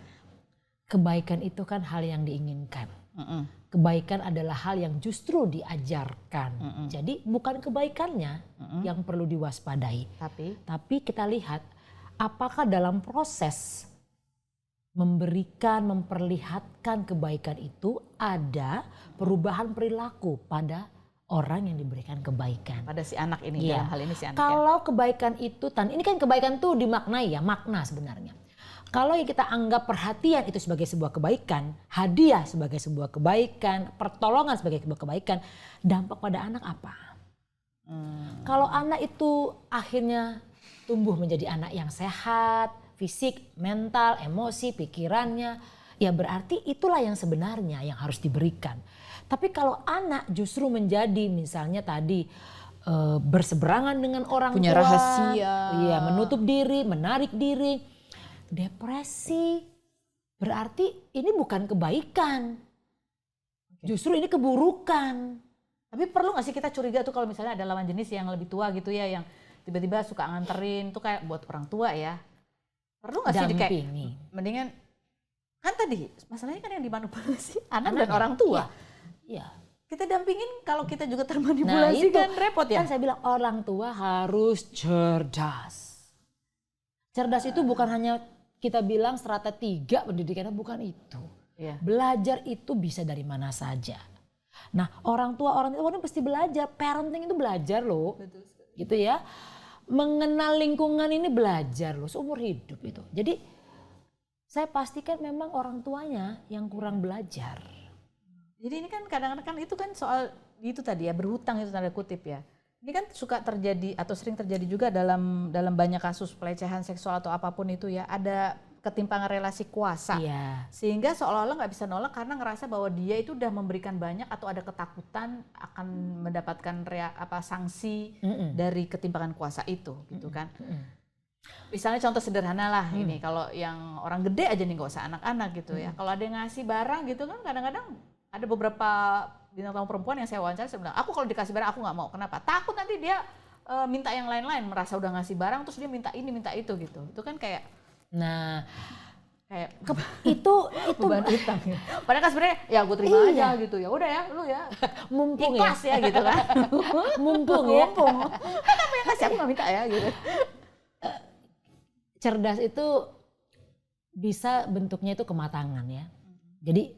Kebaikan itu kan hal yang diinginkan. Kebaikan adalah hal yang justru diajarkan. Jadi bukan kebaikannya yang perlu diwaspadai. Tapi kita lihat apakah dalam proses memberikan, memperlihatkan kebaikan itu ada perubahan perilaku pada orang yang diberikan kebaikan. Pada si anak ini, dalam hal ini si anak. Kalau kebaikan itu, ini kan kebaikan tuh dimaknai ya, makna sebenarnya. Kalau yang kita anggap perhatian itu sebagai sebuah kebaikan, hadiah sebagai sebuah kebaikan, pertolongan sebagai sebuah kebaikan, dampak pada anak apa? Kalau anak itu akhirnya tumbuh menjadi anak yang sehat, fisik, mental, emosi, pikirannya, ya berarti itulah yang sebenarnya yang harus diberikan. Tapi kalau anak justru menjadi misalnya tadi berseberangan dengan orang punya tua, rahasia, iya, menutup diri, menarik diri, depresi, berarti ini bukan kebaikan, justru ini keburukan. Tapi perlu nggak sih kita curiga tuh kalau misalnya ada lawan jenis yang lebih tua gitu ya, yang tiba-tiba suka nganterin tuh kayak buat orang tua ya, perlu nggak sih kayak mendingan kan tadi masalahnya kan yang dimanipulasi anak dan orang tua. Iya. Kita dampingin kalau kita juga termanipulasi kan repot ya. Kan saya bilang orang tua harus cerdas. Cerdas itu bukan hanya kita bilang strata 3 pendidikannya, bukan itu. Iya. Belajar itu bisa dari mana saja. Nah orang tua pasti belajar, parenting itu belajar loh. Betul sekali. Gitu ya. Mengenal lingkungan ini belajar loh seumur hidup itu. Jadi saya pastikan memang orang tuanya yang kurang belajar. Jadi ini kan kadang-kadang kan itu kan soal itu tadi ya, berhutang itu tanda kutip ya. Ini kan suka terjadi atau sering terjadi juga dalam banyak kasus pelecehan seksual atau apapun itu ya, ada ketimpangan relasi kuasa. Iya. Sehingga seolah-olah nggak bisa nolak karena ngerasa bahwa dia itu udah memberikan banyak atau ada ketakutan akan mendapatkan sanksi dari ketimpangan kuasa itu gitu kan. Misalnya contoh sederhana lah ini, kalau yang orang gede aja nih, nggak usah anak-anak gitu ya. Kalau ada yang ngasih barang gitu kan, kadang-kadang ada beberapa bintang tamu perempuan yang saya wawancara, saya bilang, aku kalau dikasih barang aku nggak mau. Kenapa? Takut nanti dia minta yang lain-lain, merasa udah ngasih barang terus dia minta ini minta itu gitu. Itu kan kayak itu beban utang. Ya. Padahal kan sebenarnya ya gue terima aja gitu, ya udah ya lu ya mumpung ikhlas ya gitu kan. mumpung ya. Kan apa yang kasih aku nggak minta ya gitu. Cerdas itu bisa bentuknya itu kematangan ya. Jadi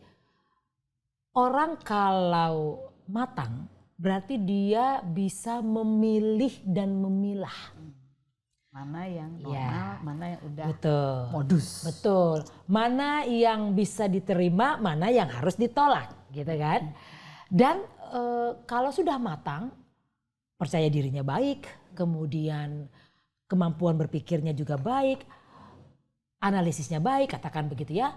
orang kalau matang berarti dia bisa memilih dan memilah. Mana yang normal, mana yang udah modus. Betul. Mana yang bisa diterima, mana yang harus ditolak gitu kan. Dan kalau sudah matang percaya dirinya baik, kemudian kemampuan berpikirnya juga baik, analisisnya baik, katakan begitu ya,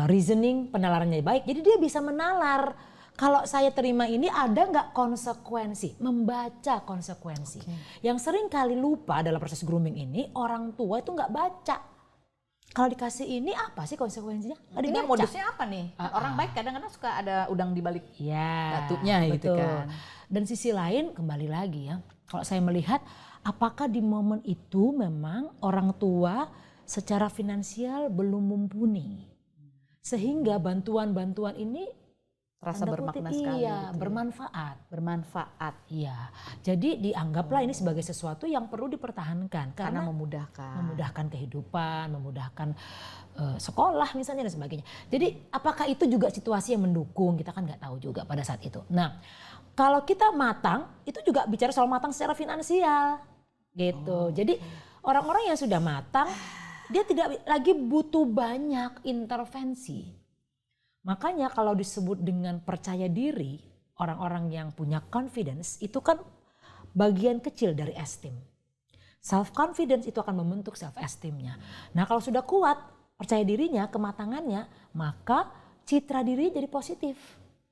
reasoning, penalarannya baik. Jadi dia bisa menalar, kalau saya terima ini ada nggak konsekuensi, membaca konsekuensi. Yang sering kali lupa dalam proses grooming ini, orang tua itu nggak baca. Kalau dikasih ini apa sih konsekuensinya? Nggak Ini dibaca. modusnya apa nih? Orang baik kadang-kadang suka ada udang di balik batunya gitu betul. kan. Dan sisi lain kembali lagi ya, kalau saya melihat apakah di momen itu memang orang tua secara finansial belum mumpuni. Sehingga bantuan-bantuan ini Terasa tanda bermakna kutip, sekali. iya, gitu ya. bermanfaat. Bermanfaat Iya. Jadi dianggaplah ini sebagai sesuatu yang perlu dipertahankan karena karena memudahkan. memudahkan kehidupan, memudahkan sekolah misalnya dan sebagainya. Jadi apakah itu juga situasi yang mendukung? Kita kan nggak tahu juga pada saat itu. Nah, kalau kita matang, itu juga bicara soal matang secara finansial, gitu. Jadi orang-orang yang sudah matang, dia tidak lagi butuh banyak intervensi. Makanya kalau disebut dengan percaya diri, orang-orang yang punya confidence itu kan bagian kecil dari esteem. Self confidence itu akan membentuk self esteemnya. Nah kalau sudah kuat percaya dirinya, kematangannya, maka citra diri jadi positif.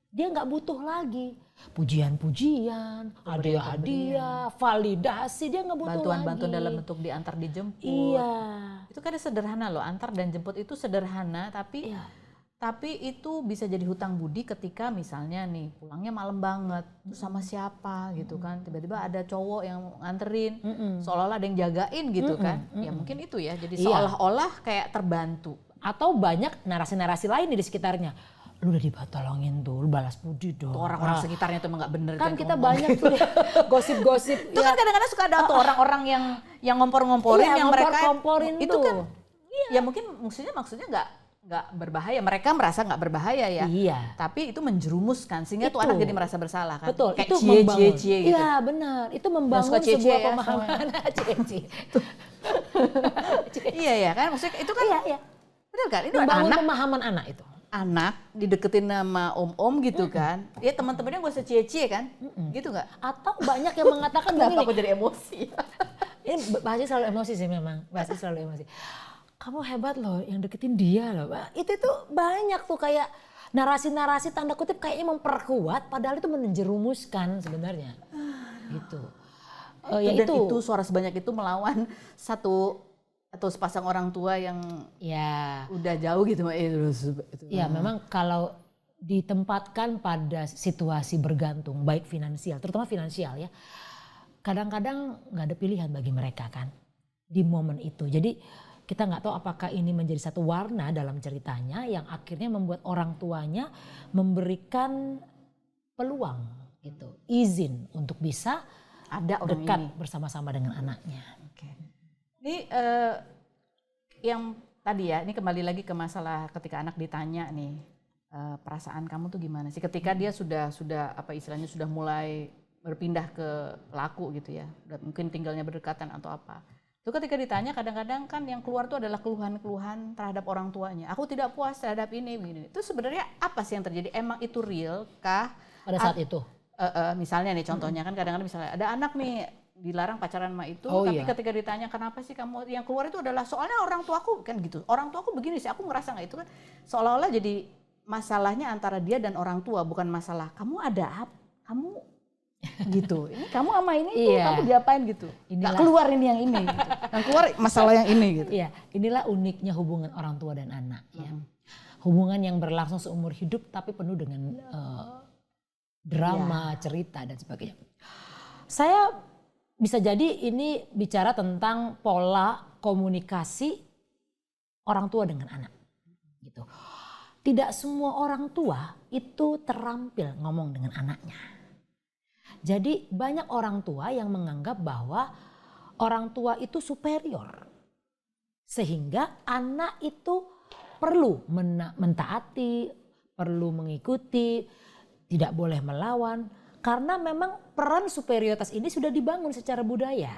Dia nggak butuh lagi pujian-pujian, hadiah-hadiah, validasi, dia nggak butuh Bantuan-bantuan lagi. dalam bentuk diantar dijemput. Iya. Itu kan sederhana loh, antar dan jemput itu sederhana Iya. tapi itu bisa jadi hutang budi ketika misalnya nih pulangnya malam banget, terus sama siapa gitu kan, tiba-tiba ada cowok yang nganterin, seolah-olah ada yang jagain gitu kan, ya mungkin itu ya, jadi Iya. seolah-olah kayak terbantu. Atau banyak narasi-narasi lain di sekitarnya. Lu udah tolongin tuh, lu balas budi dong. Tuh orang-orang sekitarnya tuh emang nggak bener Kan yang kita ngomong. banyak tuh ya, gosip-gosip. Itu kan kadang-kadang suka ada tuh orang-orang yang ngompor-ngomporin, Iya, yang mereka ngompor-ngomporin itu tuh. kan ya mungkin maksudnya nggak berbahaya, mereka merasa nggak berbahaya ya. Iya. Tapi itu menjerumuskan sehingga tuh Itu. anak jadi merasa bersalah kan. Betul, Kayak itu cie membangun. gitu. Iya benar, itu membangun suka cie-cie sebuah ya, pemahaman. Cie-cie. Iya ya kan, maksudnya itu kan Iya, iya. benar kan? Itu Membangun anak pemahaman anak itu. dideketin sama om-om gitu kan. Ya teman-temannya gak usah cie-cie kan. Gitu nggak? Atau banyak yang mengatakan Kenapa begini. aku jadi emosi? Ini bahasnya selalu emosi sih memang, bahasnya selalu emosi. Kamu hebat loh yang deketin dia loh. Itu tuh banyak tuh kayak narasi-narasi tanda kutip kayaknya memperkuat padahal itu menjerumuskan sebenarnya. Gitu. Ya Dan itu suara sebanyak itu melawan satu atau sepasang orang tua yang ya, udah jauh gitu. ya memang kalau ditempatkan pada situasi bergantung baik finansial, terutama finansial ya. Kadang-kadang nggak ada pilihan bagi mereka kan di momen itu. Jadi kita nggak tahu apakah ini menjadi satu warna dalam ceritanya yang akhirnya membuat orang tuanya memberikan peluang gitu, izin untuk bisa ada orang dekat ini. bersama-sama dengan anaknya. Oke. Ini yang tadi ya, ini kembali lagi ke masalah ketika anak ditanya nih, perasaan kamu tuh gimana sih ketika dia sudah apa istilahnya sudah mulai berpindah ke laku gitu ya, mungkin tinggalnya berdekatan atau apa. Itu ketika ditanya kadang-kadang kan yang keluar tuh adalah keluhan-keluhan terhadap orang tuanya. Aku tidak puas terhadap ini begini. Itu sebenarnya apa sih yang terjadi? Emang itu real kah? Pada saat itu. Misalnya nih contohnya kan kadang-kadang misalnya ada anak nih dilarang pacaran sama itu, Oh, tapi iya. ketika ditanya kenapa sih kamu yang keluar itu adalah soalnya orang tuaku kan gitu. Orang tuaku begini sih, aku ngerasa nggak itu kan seolah-olah jadi masalahnya antara dia dan orang tua, bukan masalah kamu ada apa, kamu gitu. Ini kamu sama ini tuh Iya. kamu diapain gitu. Nggak Inilah. keluar ini yang ini gitu. Yang keluar masalah yang ini gitu. Iya, inilah uniknya hubungan orang tua dan anak ya. Hubungan yang berlangsung seumur hidup tapi penuh dengan drama, cerita dan sebagainya. Saya bisa jadi ini bicara tentang pola komunikasi orang tua dengan anak gitu. Tidak semua orang tua itu terampil ngomong dengan anaknya. Jadi banyak orang tua yang menganggap bahwa orang tua itu superior. Sehingga anak itu perlu mentaati, perlu mengikuti, tidak boleh melawan. Karena memang peran superioritas ini sudah dibangun secara budaya.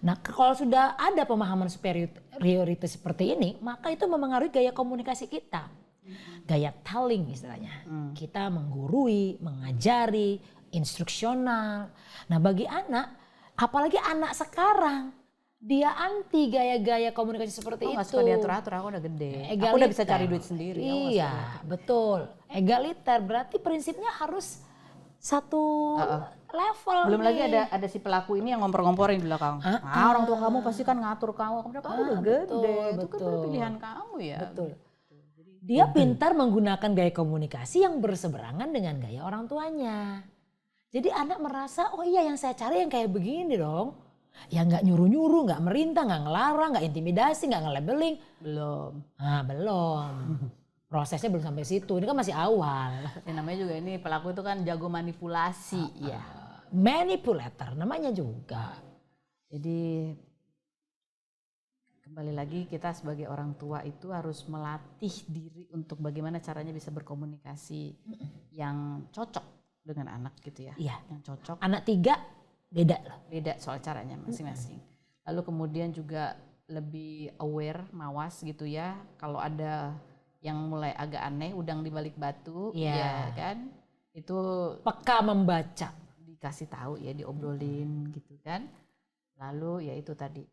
Nah kalau sudah ada pemahaman superioritas seperti ini, maka itu memengaruhi gaya komunikasi kita. Gaya telling istilahnya. Kita menggurui, mengajari, instruksional. Nah bagi anak, apalagi anak sekarang, dia anti gaya-gaya komunikasi seperti itu. Gak suka diatur-atur, aku udah gede. Aku udah bisa cari duit sendiri. Iya, betul. Egaliter berarti prinsipnya harus satu level. Belum nih. lagi ada si pelaku ini yang ngompor-ngomporin di belakang. Orang tua kamu pasti kan ngatur kamu. Kamu udah gede, itu kan pilihan kamu ya. Betul. Dia pintar menggunakan gaya komunikasi yang berseberangan dengan gaya orang tuanya. Jadi anak merasa, oh iya yang saya cari yang kayak begini dong. Ya nggak nyuruh-nyuruh, nggak merintah, nggak ngelarang, nggak intimidasi, nggak nge-labeling. Belum. Belum. Prosesnya belum sampai situ. Ini kan masih awal. Ya, namanya juga ini pelaku itu kan jago manipulasi. Ya. Manipulator namanya juga. Jadi kembali lagi kita sebagai orang tua itu harus melatih diri untuk bagaimana caranya bisa berkomunikasi yang cocok dengan anak gitu ya. Iya. Yang cocok. Anak 3 beda loh. Beda soal caranya masing-masing. Lalu kemudian juga lebih aware, mawas gitu ya. Kalau ada yang mulai agak aneh, udang di balik batu, ya kan? Itu peka membaca. Dikasih tahu ya, diobrolin gitu kan. Lalu ya itu tadi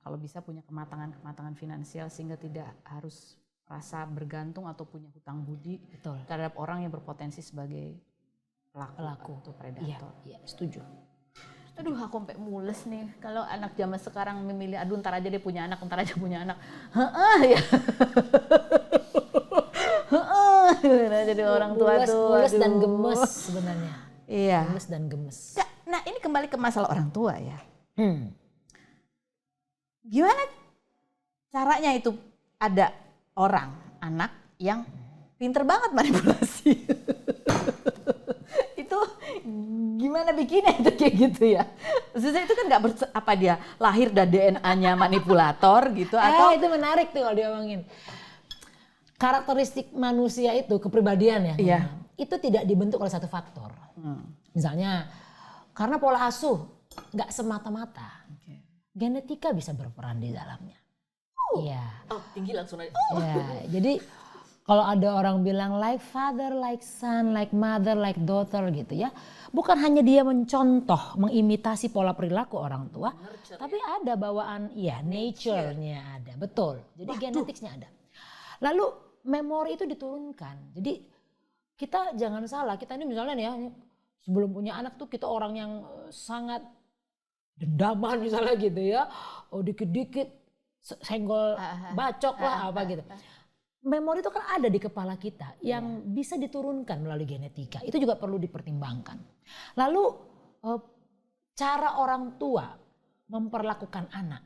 kalau bisa punya kematangan finansial sehingga tidak harus rasa bergantung atau punya hutang budi terhadap orang yang berpotensi sebagai pelaku atau predator. Iya, setuju. Aduh, aku sampai mules nih kalau anak zaman sekarang memilih, aduh ntar aja dia punya anak, ya. Jadi orang tua tuh mules dan gemes sebenarnya. Iya. Mules dan gemes. Nah ini kembali ke masalah orang tua ya. Gimana caranya itu ada anak yang pinter banget manipulasi. Itu gimana bikinnya itu kayak gitu ya? Maksudnya itu kan nggak apa dia lahir dan DNA-nya manipulator gitu atau? Itu menarik tuh kalau diomongin. Karakteristik manusia itu kepribadian ya. Iya. Itu tidak dibentuk oleh satu faktor. Misalnya karena pola asuh nggak semata-mata. Genetika bisa berperan di dalamnya. Iya. Tinggi langsung aja. Ya, jadi kalau ada orang bilang like father, like son, like mother, like daughter gitu ya. Bukan hanya dia mencontoh, mengimitasi pola perilaku orang tua. Tapi ada bawaan, nature-nya ada. Betul, jadi genetiknya ada. Lalu memori itu diturunkan. Jadi kita jangan salah, kita ini misalnya nih ya, sebelum punya anak tuh kita orang yang sangat dendaman misalnya gitu ya. Dikit-dikit senggol bacok lah apa gitu. Memori itu kan ada di kepala kita yang bisa diturunkan melalui genetika. Itu juga perlu dipertimbangkan. Lalu cara orang tua memperlakukan anak.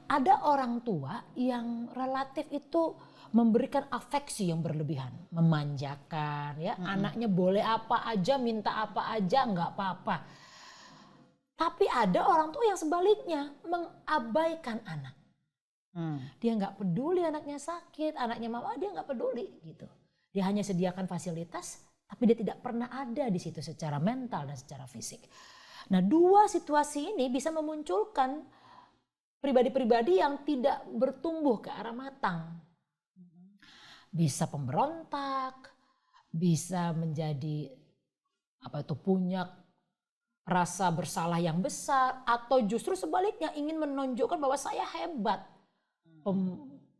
Ada orang tua yang relatif itu memberikan afeksi yang berlebihan. Memanjakan ya. Anaknya boleh apa aja, minta apa aja, nggak apa-apa. Tapi ada orang tua yang sebaliknya mengabaikan anak. Dia nggak peduli anaknya sakit, anaknya mama, dia nggak peduli gitu. Dia hanya sediakan fasilitas, tapi dia tidak pernah ada di situ secara mental dan secara fisik. Nah, dua situasi ini bisa memunculkan pribadi-pribadi yang tidak bertumbuh ke arah matang. Bisa pemberontak, bisa menjadi punya rasa bersalah yang besar, atau justru sebaliknya ingin menunjukkan bahwa saya hebat.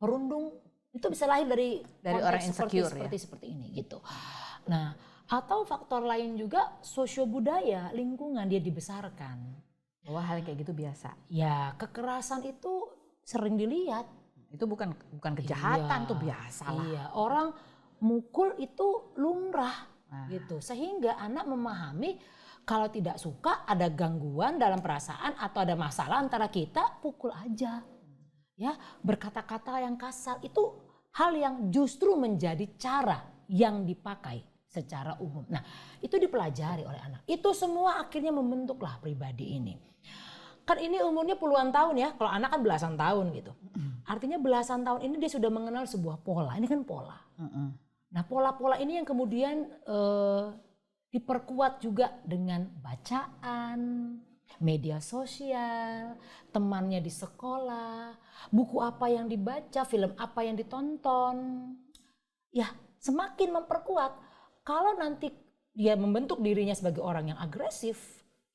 Perundung itu bisa lahir dari orang insecure seperti ini gitu. Nah, atau faktor lain juga sosio-budaya, lingkungan dia dibesarkan. Bahwa hal kayak gitu biasa. Ya, kekerasan itu sering dilihat. Itu bukan kejahatan, tuh biasa lah. Iya, orang mukul itu lumrah gitu. Sehingga anak memahami kalau tidak suka, ada gangguan dalam perasaan atau ada masalah antara kita, pukul aja. Ya, berkata-kata yang kasar itu hal yang justru menjadi cara yang dipakai secara umum. Nah, itu dipelajari oleh anak. Itu semua akhirnya membentuklah pribadi ini. Kan ini umurnya puluhan tahun ya, kalau anak kan belasan tahun gitu. Artinya belasan tahun ini dia sudah mengenal sebuah pola. Ini kan pola. Nah, pola-pola ini yang kemudian diperkuat juga dengan bacaan, media sosial, temannya di sekolah, buku apa yang dibaca, film apa yang ditonton. Ya, semakin memperkuat. Kalau nanti dia membentuk dirinya sebagai orang yang agresif,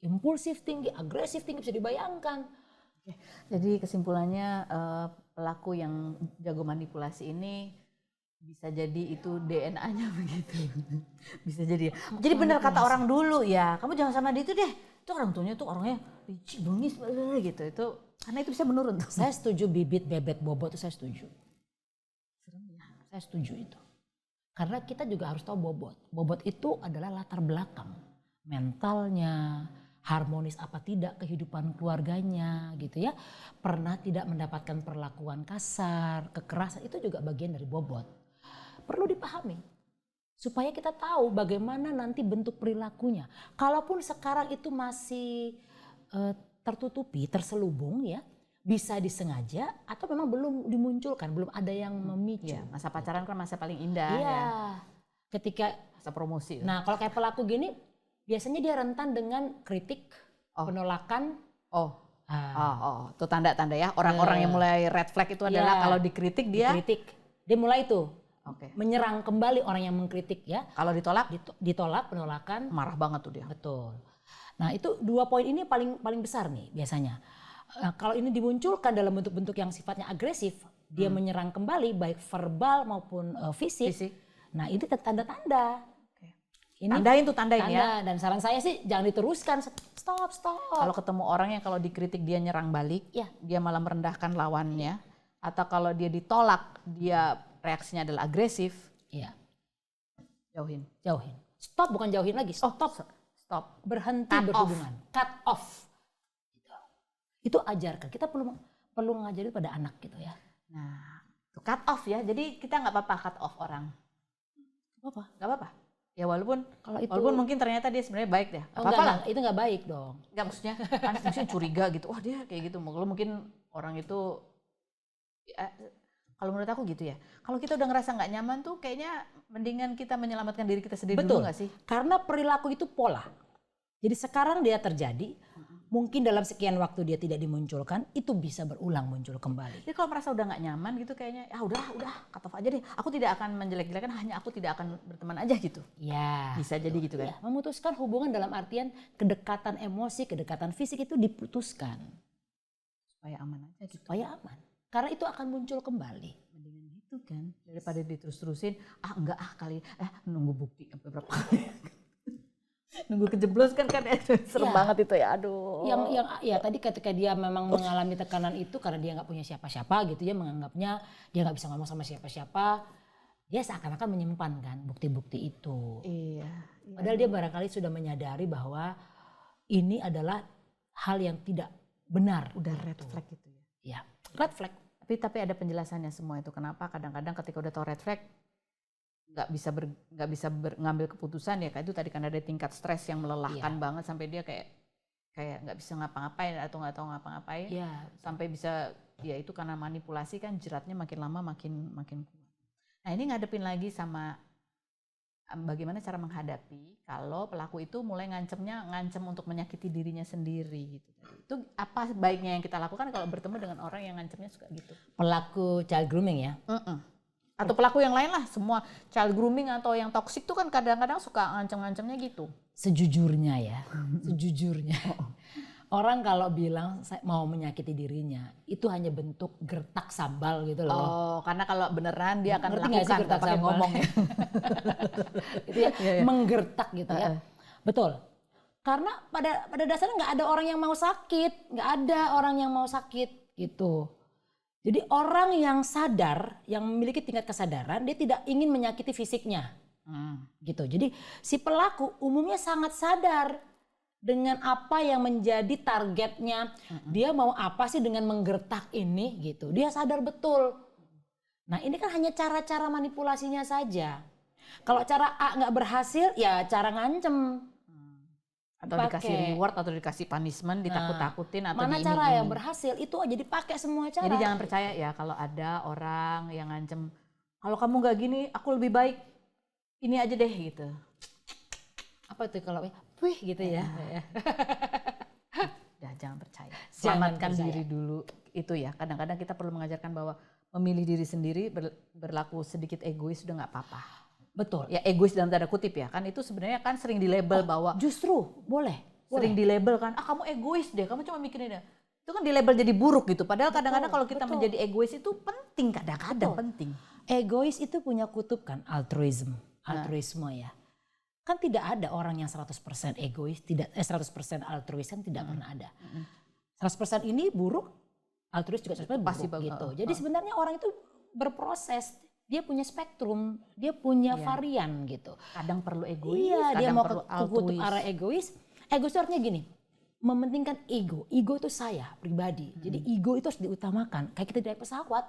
impulsif tinggi, agresif tinggi, bisa dibayangkan. Jadi kesimpulannya pelaku yang jago manipulasi ini bisa jadi itu DNA-nya begitu. Bisa jadi. Jadi benar kata orang dulu ya, kamu jangan sama dia itu deh. Itu orang tuanya tuh orangnya licik, bengis gitu. Itu karena itu bisa menurun. Saya setuju bibit, bebet, bobot itu saya setuju. Saya setuju itu. Karena kita juga harus tahu bobot. Bobot itu adalah latar belakang mentalnya, harmonis apa tidak kehidupan keluarganya gitu ya. Pernah tidak mendapatkan perlakuan kasar, kekerasan, itu juga bagian dari bobot. Perlu dipahami supaya kita tahu bagaimana nanti bentuk perilakunya. Kalaupun sekarang itu masih tertutupi, terselubung ya, bisa disengaja atau memang belum dimunculkan, belum ada yang memicu. Ya, masa pacaran kan masa paling indah Iya. ya. Ketika Masa promosi. nah kalau kayak pelaku gini biasanya dia rentan dengan kritik, penolakan. Itu tanda-tanda ya. Orang-orang yang mulai red flag itu adalah kalau dikritik dia mulai tuh menyerang kembali orang yang mengkritik ya. Kalau ditolak Ditolak, penolakan, marah banget tuh dia. betul. Nah itu 2 poin ini paling besar nih biasanya. Kalau ini dimunculkan dalam bentuk-bentuk yang sifatnya agresif, dia menyerang kembali baik verbal maupun fisik. Nah ini tanda-tanda. Ini Tandain ya. Dan saran saya sih jangan diteruskan, stop. Kalau ketemu orang yang kalau dikritik dia nyerang balik, dia malah merendahkan lawannya, atau kalau dia ditolak dia reaksinya adalah agresif, jauhin. Stop, bukan jauhin lagi, stop. Berhenti berhubungan, cut off. Itu ajarkan. Kita perlu ngajarin pada anak gitu ya. Nah, cut off ya. Jadi kita nggak apa-apa cut off orang. Nggak apa-apa. Ya walaupun mungkin ternyata dia sebenarnya baik deh. Enggak, itu nggak baik dong. Enggak, maksudnya kan curiga gitu. Wah dia kayak gitu. Mungkin orang itu kalau menurut aku gitu ya. Kalau kita udah ngerasa nggak nyaman tuh kayaknya mendingan kita menyelamatkan diri kita sendiri dulu nggak sih? Karena perilaku itu pola. Jadi sekarang dia terjadi, mungkin dalam sekian waktu dia tidak dimunculkan, itu bisa berulang muncul kembali. Jadi kalau merasa udah nggak nyaman gitu kayaknya, udah cut off aja deh. Aku tidak akan menjelek-jelekan, hanya aku tidak akan berteman aja gitu. Ya. Bisa jadi gitu kan? Ya, memutuskan hubungan dalam artian kedekatan emosi, kedekatan fisik itu diputuskan. Supaya aman aja gitu. Supaya aman. Karena itu akan muncul kembali. Mendingan gitu kan, daripada diterus-terusin, kali, nunggu bukti berapa kali. Nunggu kejeblos kan serem banget itu ya, aduh. Yang tadi ketika dia memang mengalami tekanan itu karena dia nggak punya siapa-siapa gitu ya, menganggapnya dia nggak bisa ngomong sama siapa-siapa, dia seakan-akan menyimpan kan bukti-bukti itu. Iya. Padahal dia barangkali sudah menyadari bahwa ini adalah hal yang tidak benar. Udah red flag gitu ya. Iya, red flag. Tapi ada penjelasannya semua itu. Kenapa kadang-kadang ketika udah tahu red flag nggak bisa ngambil keputusan ya, kayak itu tadi karena ada tingkat stres yang melelahkan banget sampai dia kayak nggak bisa ngapa-ngapain atau nggak tahu ngapa-ngapain, sampai bisa ya itu karena manipulasi kan jeratnya makin lama makin kuat. Nah ini ngadepin lagi sama bagaimana cara menghadapi kalau pelaku itu mulai ngancem untuk menyakiti dirinya sendiri gitu. Itu apa baiknya yang kita lakukan kalau bertemu dengan orang yang ngancemnya suka gitu? Pelaku child grooming ya. Atau pelaku yang lain lah, semua child grooming atau yang toksik tuh kan kadang-kadang suka ngancem-ngancemnya gitu. Sejujurnya ya, orang kalau bilang mau menyakiti dirinya, itu hanya bentuk gertak sambal gitu loh. Oh, karena kalau beneran dia akan lakukan nggak pakai ngomong ya. Itu ya, menggertak gitu ya. Betul. Karena pada dasarnya nggak ada orang yang mau sakit, nggak ada orang yang mau sakit gitu. Jadi orang yang sadar, yang memiliki tingkat kesadaran, dia tidak ingin menyakiti fisiknya, gitu. Jadi si pelaku umumnya sangat sadar dengan apa yang menjadi targetnya. Dia mau apa sih dengan menggertak ini, gitu. Dia sadar betul. Nah ini kan hanya cara-cara manipulasinya saja. Kalau cara A nggak berhasil, ya cara ngancem. Atau dikasih reward atau dikasih punishment, ditakut-takutin atau mana cara yang berhasil itu aja dipakai semua cara. Jadi jangan percaya ya kalau ada orang yang ngancem, kalau kamu nggak gini aku lebih baik ini aja deh gitu. Apa tuh kalau wih gitu ya. Udah jangan percaya. Selamatkan diri dulu itu ya. Kadang-kadang kita perlu mengajarkan bahwa memilih diri sendiri, berlaku sedikit egois sudah nggak apa-apa. Betul. Ya egois dalam tanda kutip ya, kan itu sebenarnya kan sering dilabel bahwa Justru boleh. sering dilabel kan, kamu egois deh, kamu cuma mikirin deh. Itu kan dilabel jadi buruk gitu. Padahal kadang-kadang kalau kita menjadi egois itu penting, kadang-kadang penting. Egois itu punya kutub kan, altruisme ya. Kan tidak ada orang yang 100% egois, 100% altruis kan tidak pernah ada. 100% ini buruk, altruis juga 100% Pasti buruk bagus. gitu. Jadi sebenarnya orang itu berproses, dia punya spektrum, dia punya varian gitu. Kadang perlu egois, Iya, dia kadang mau perlu ke kutub altruis. arah egois. Egois itu artinya gini, mementingkan ego. Ego itu saya pribadi. Jadi ego itu harus diutamakan. Kayak kita naik pesawat,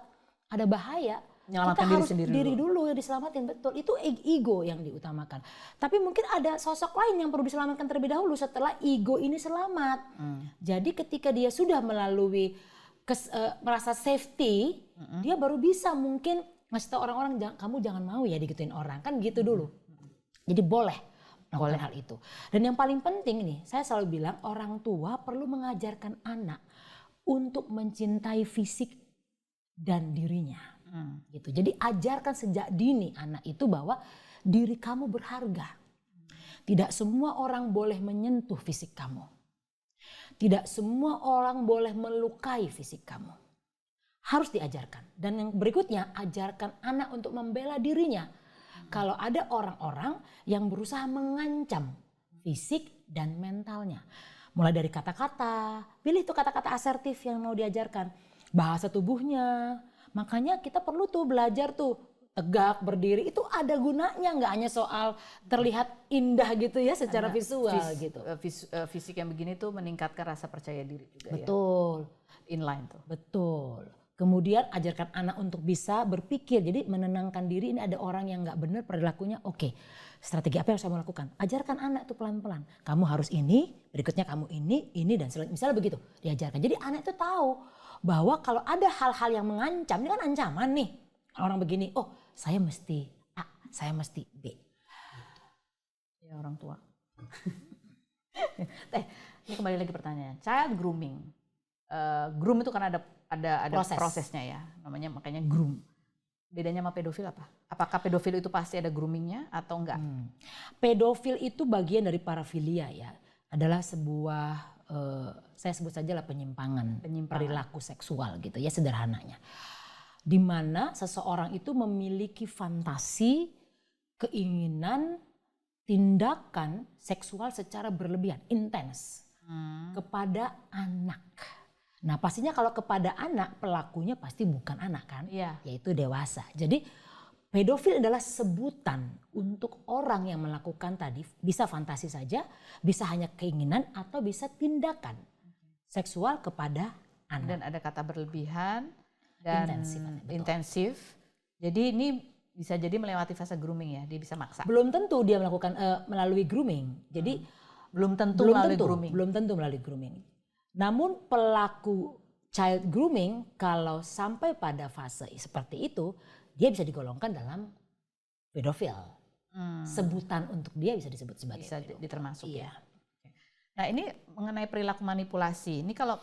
ada bahaya. Menyelamatkan kita diri harus sendiri diri dulu yang diselamatin, betul. Itu ego yang diutamakan. Tapi mungkin ada sosok lain yang perlu diselamatkan terlebih dahulu setelah ego ini selamat. Jadi ketika dia sudah melalui merasa safety, dia baru bisa mungkin ngasih tahu orang-orang, kamu jangan mau ya digituin orang, kan gitu dulu. Jadi boleh melakukan hal itu. Dan yang paling penting nih, saya selalu bilang orang tua perlu mengajarkan anak untuk mencintai fisik dan dirinya. Gitu. Jadi ajarkan sejak dini anak itu bahwa diri kamu berharga. Tidak semua orang boleh menyentuh fisik kamu. Tidak semua orang boleh melukai fisik kamu. Harus diajarkan. Dan yang berikutnya, ajarkan anak untuk membela dirinya. Kalau ada orang-orang yang berusaha mengancam fisik dan mentalnya. Mulai dari kata-kata, pilih tuh kata-kata asertif yang mau diajarkan. Bahasa tubuhnya. Makanya kita perlu tuh belajar tuh tegak, berdiri, itu ada gunanya, nggak hanya soal terlihat indah gitu ya secara visual gitu. Fisik yang begini tuh meningkatkan rasa percaya diri juga. Betul. Ya. Inline tuh. Betul. Kemudian ajarkan anak untuk bisa berpikir, jadi menenangkan diri. Ini ada orang yang nggak benar perilakunya, oke. Strategi apa yang saya mau lakukan? Ajarkan anak tuh pelan-pelan. Kamu harus ini, berikutnya kamu ini dan misalnya begitu diajarkan. Jadi anak itu tahu bahwa kalau ada hal-hal yang mengancam, ini kan ancaman nih. Orang begini, oh saya mesti A, saya mesti B. Ya orang tua. Ini kembali lagi pertanyaan. Child grooming. Groom itu kan ada prosesnya ya. Namanya makanya groom. Bedanya sama pedofil apa? Apakah pedofil itu pasti ada groomingnya atau enggak? Pedofil itu bagian dari parafilia ya. Adalah sebuah saya sebut saja lah penyimpangan perilaku seksual gitu ya sederhananya. Di mana seseorang itu memiliki fantasi, keinginan, tindakan seksual secara berlebihan, intens kepada anak. Nah pastinya kalau kepada anak pelakunya pasti bukan anak kan, yaitu dewasa. Jadi pedofil adalah sebutan untuk orang yang melakukan tadi, bisa fantasi saja, bisa hanya keinginan atau bisa tindakan seksual kepada anak. Dan ada kata berlebihan dan intensif. Jadi ini bisa jadi melewati fase grooming ya, dia bisa maksa. Belum tentu dia melakukan melalui grooming. Jadi belum tentu melalui grooming. Namun pelaku child grooming kalau sampai pada fase seperti itu, dia bisa digolongkan dalam pedofil. Sebutan untuk dia bisa disebut sebagai pedofil. Ditermasuk ya. Nah ini mengenai perilaku manipulasi. Ini kalau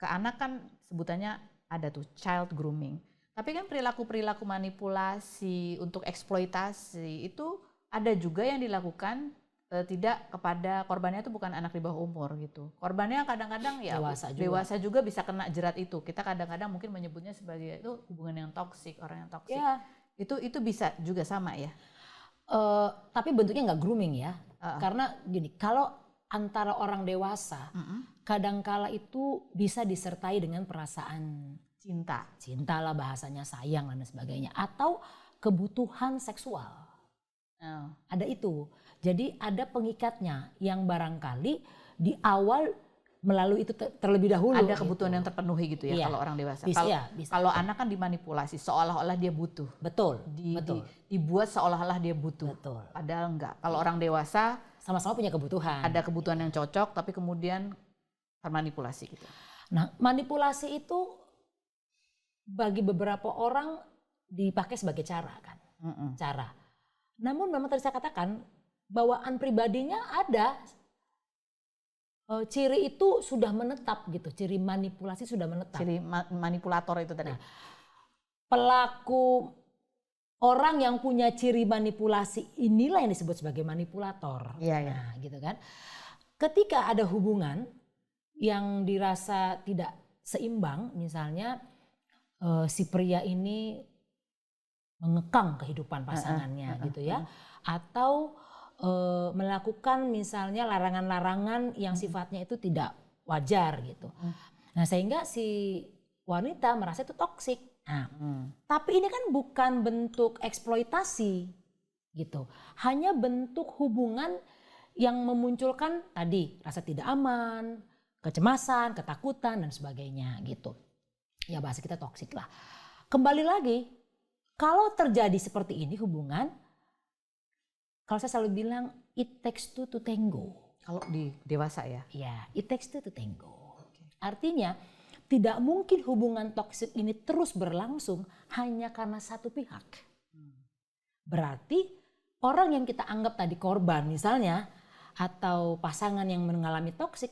ke anak kan sebutannya ada tuh child grooming. Tapi kan perilaku-perilaku manipulasi untuk eksploitasi itu ada juga yang dilakukan tidak kepada korbannya, itu bukan anak di bawah umur gitu. Korbannya kadang-kadang ya dewasa juga bisa kena jerat itu. Kita kadang-kadang mungkin menyebutnya sebagai itu hubungan yang toksik, orang yang toksik. Ya. Itu bisa juga sama ya. Tapi bentuknya nggak grooming ya. Karena gini, kalau antara orang dewasa, kadangkala itu bisa disertai dengan perasaan cinta lah bahasanya, sayang dan sebagainya, atau kebutuhan seksual. Ada itu. Jadi ada pengikatnya yang barangkali di awal melalui itu terlebih dahulu. Ada kebutuhan yang terpenuhi gitu ya kalau orang dewasa. Kalau anak kan dimanipulasi seolah-olah dia butuh. Betul. Dibuat seolah-olah dia butuh. Betul. Padahal enggak. Kalau orang dewasa sama-sama punya kebutuhan. Ada kebutuhan yang cocok tapi kemudian termanipulasi gitu. Nah, manipulasi itu bagi beberapa orang dipakai sebagai cara kan. Cara. Namun memang tadi saya katakan bawaan pribadinya ada. Ciri itu sudah menetap gitu, ciri manipulasi sudah menetap. Ciri manipulator itu tadi. Nah, pelaku orang yang punya ciri manipulasi inilah yang disebut sebagai manipulator. Iya, iya. Nah, gitu kan. Ketika ada hubungan yang dirasa tidak seimbang, misalnya si pria ini mengekang kehidupan pasangannya gitu ya, atau melakukan misalnya larangan-larangan yang sifatnya itu tidak wajar gitu. Nah, sehingga si wanita merasa itu toksik. Nah, tapi ini kan bukan bentuk eksploitasi gitu. Hanya bentuk hubungan yang memunculkan tadi rasa tidak aman, kecemasan, ketakutan dan sebagainya gitu. Ya bahasa kita toksik lah. Kembali lagi, kalau terjadi seperti ini hubungan, kalau saya selalu bilang it takes two to tango. Kalau di dewasa ya? Ya, it takes two to tango. Artinya tidak mungkin hubungan toksik ini terus berlangsung hanya karena satu pihak. Berarti orang yang kita anggap tadi korban misalnya, atau pasangan yang mengalami toksik,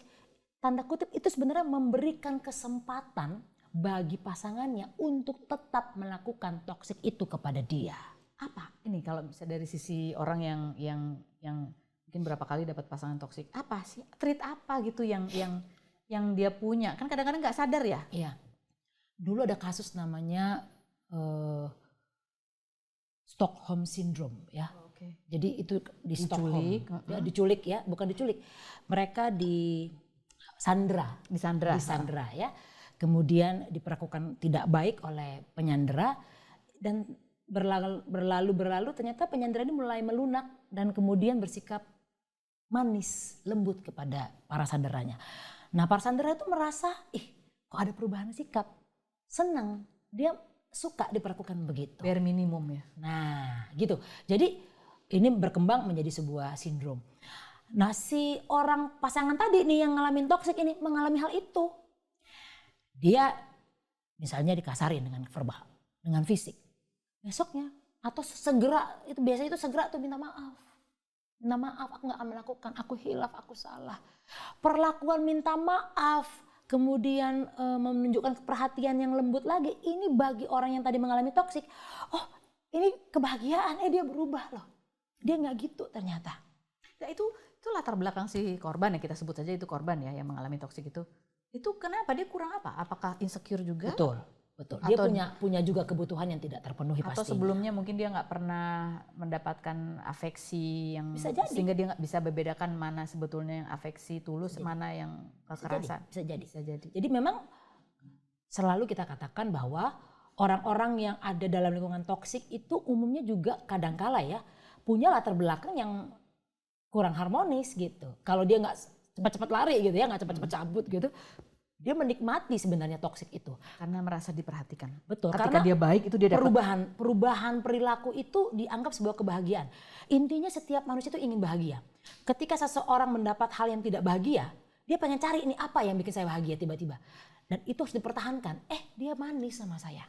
tanda kutip itu sebenarnya memberikan kesempatan bagi pasangannya untuk tetap melakukan toksik itu kepada dia. Apa ini kalau bisa dari sisi orang yang mungkin berapa kali dapat pasangan toksik, apa sih trait apa gitu yang dia punya? Kan kadang-kadang nggak sadar ya. Iya. Dulu ada kasus namanya Stockholm Syndrome ya. Oke. Jadi itu di Diculik. Stockholm. Ya, diculik ya, bukan diculik. Mereka disandra ya. Kemudian diperlakukan tidak baik oleh penyandera dan berlalu ternyata penyandera ini mulai melunak dan kemudian bersikap manis, lembut kepada para sanderanya. Nah, para sandera itu merasa, kok ada perubahan sikap. Senang, dia suka diperlakukan begitu. Bare minimum ya. Nah, gitu. Jadi ini berkembang menjadi sebuah sindrom. Nah, si orang pasangan tadi nih yang ngalamin toksik ini mengalami hal itu. Dia misalnya dikasarin dengan verbal, dengan fisik. Besoknya atau segera, itu biasanya itu segera tuh minta maaf. Minta maaf, aku gak akan melakukan, aku hilaf, aku salah. Perlakuan minta maaf, kemudian menunjukkan perhatian yang lembut lagi. Ini bagi orang yang tadi mengalami toksik, oh ini kebahagiaan, dia berubah loh. Dia gak gitu ternyata. Ya itu latar belakang si korban ya, kita sebut saja itu korban ya yang mengalami toksik itu. Itu kenapa dia kurang apa? Apakah insecure juga? Betul. Dia punya juga kebutuhan yang tidak terpenuhi atau pastinya. Sebelumnya mungkin dia nggak pernah mendapatkan afeksi yang bisa jadi. Sehingga dia nggak bisa membedakan mana sebetulnya yang afeksi tulus, mana yang kekerasan. Bisa jadi. Jadi memang selalu kita katakan bahwa orang-orang yang ada dalam lingkungan toksik itu umumnya juga kadangkala ya punya latar belakang yang kurang harmonis gitu. Kalau dia nggak cepat-cepat lari gitu ya, nggak cepat-cepat cabut gitu, dia menikmati sebenarnya toksik itu karena merasa diperhatikan. Betul. Ketika dia baik itu dia dapat perubahan perilaku itu dianggap sebuah kebahagiaan. Intinya setiap manusia itu ingin bahagia. Ketika seseorang mendapat hal yang tidak bahagia, dia pengen cari ini apa yang bikin saya bahagia tiba-tiba. Dan itu harus dipertahankan. Dia manis sama saya.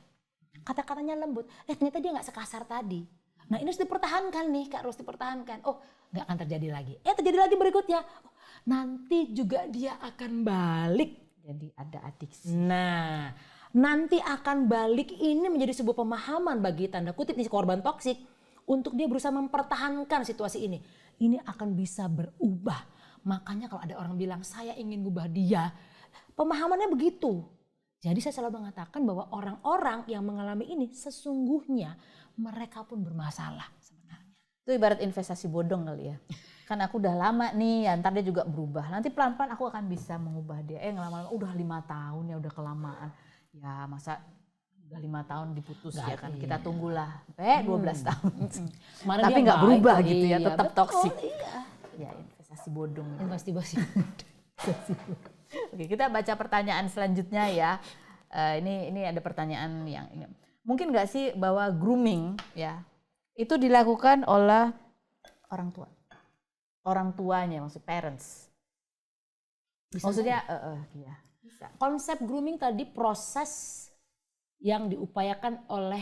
Kata-katanya lembut. Ternyata dia nggak sekasar tadi. Nah ini harus dipertahankan nih, Kak, harus dipertahankan. Oh, nggak akan terjadi lagi. Terjadi lagi berikutnya. Oh, nanti juga dia akan balik. Jadi ada adiksi. Nah, nanti akan balik ini menjadi sebuah pemahaman bagi tanda kutip nih korban toksik untuk dia berusaha mempertahankan situasi ini. Ini akan bisa berubah. Makanya kalau ada orang bilang saya ingin ubah dia, pemahamannya begitu. Jadi saya selalu mengatakan bahwa orang-orang yang mengalami ini sesungguhnya mereka pun bermasalah sebenarnya. Itu ibarat investasi bodong kali ya. Kan aku udah lama nih, ntar dia juga berubah. Nanti pelan-pelan aku akan bisa mengubah dia. Lama-lama udah 5 tahun ya, udah kelamaan. Ya masa udah 5 tahun diputus ya kan. Kita tunggulah 12 tahun. Tapi nggak berubah gitu ya, tetap toksik. Ya investasi bodong. Investasi. Oke, kita baca pertanyaan selanjutnya ya. Ini ada pertanyaan yang ini. Mungkin nggak sih bahwa grooming ya itu dilakukan oleh orang tua? Orang tuanya, maksud parents. Maksudnya, iya. Bisa. Konsep grooming tadi proses yang diupayakan oleh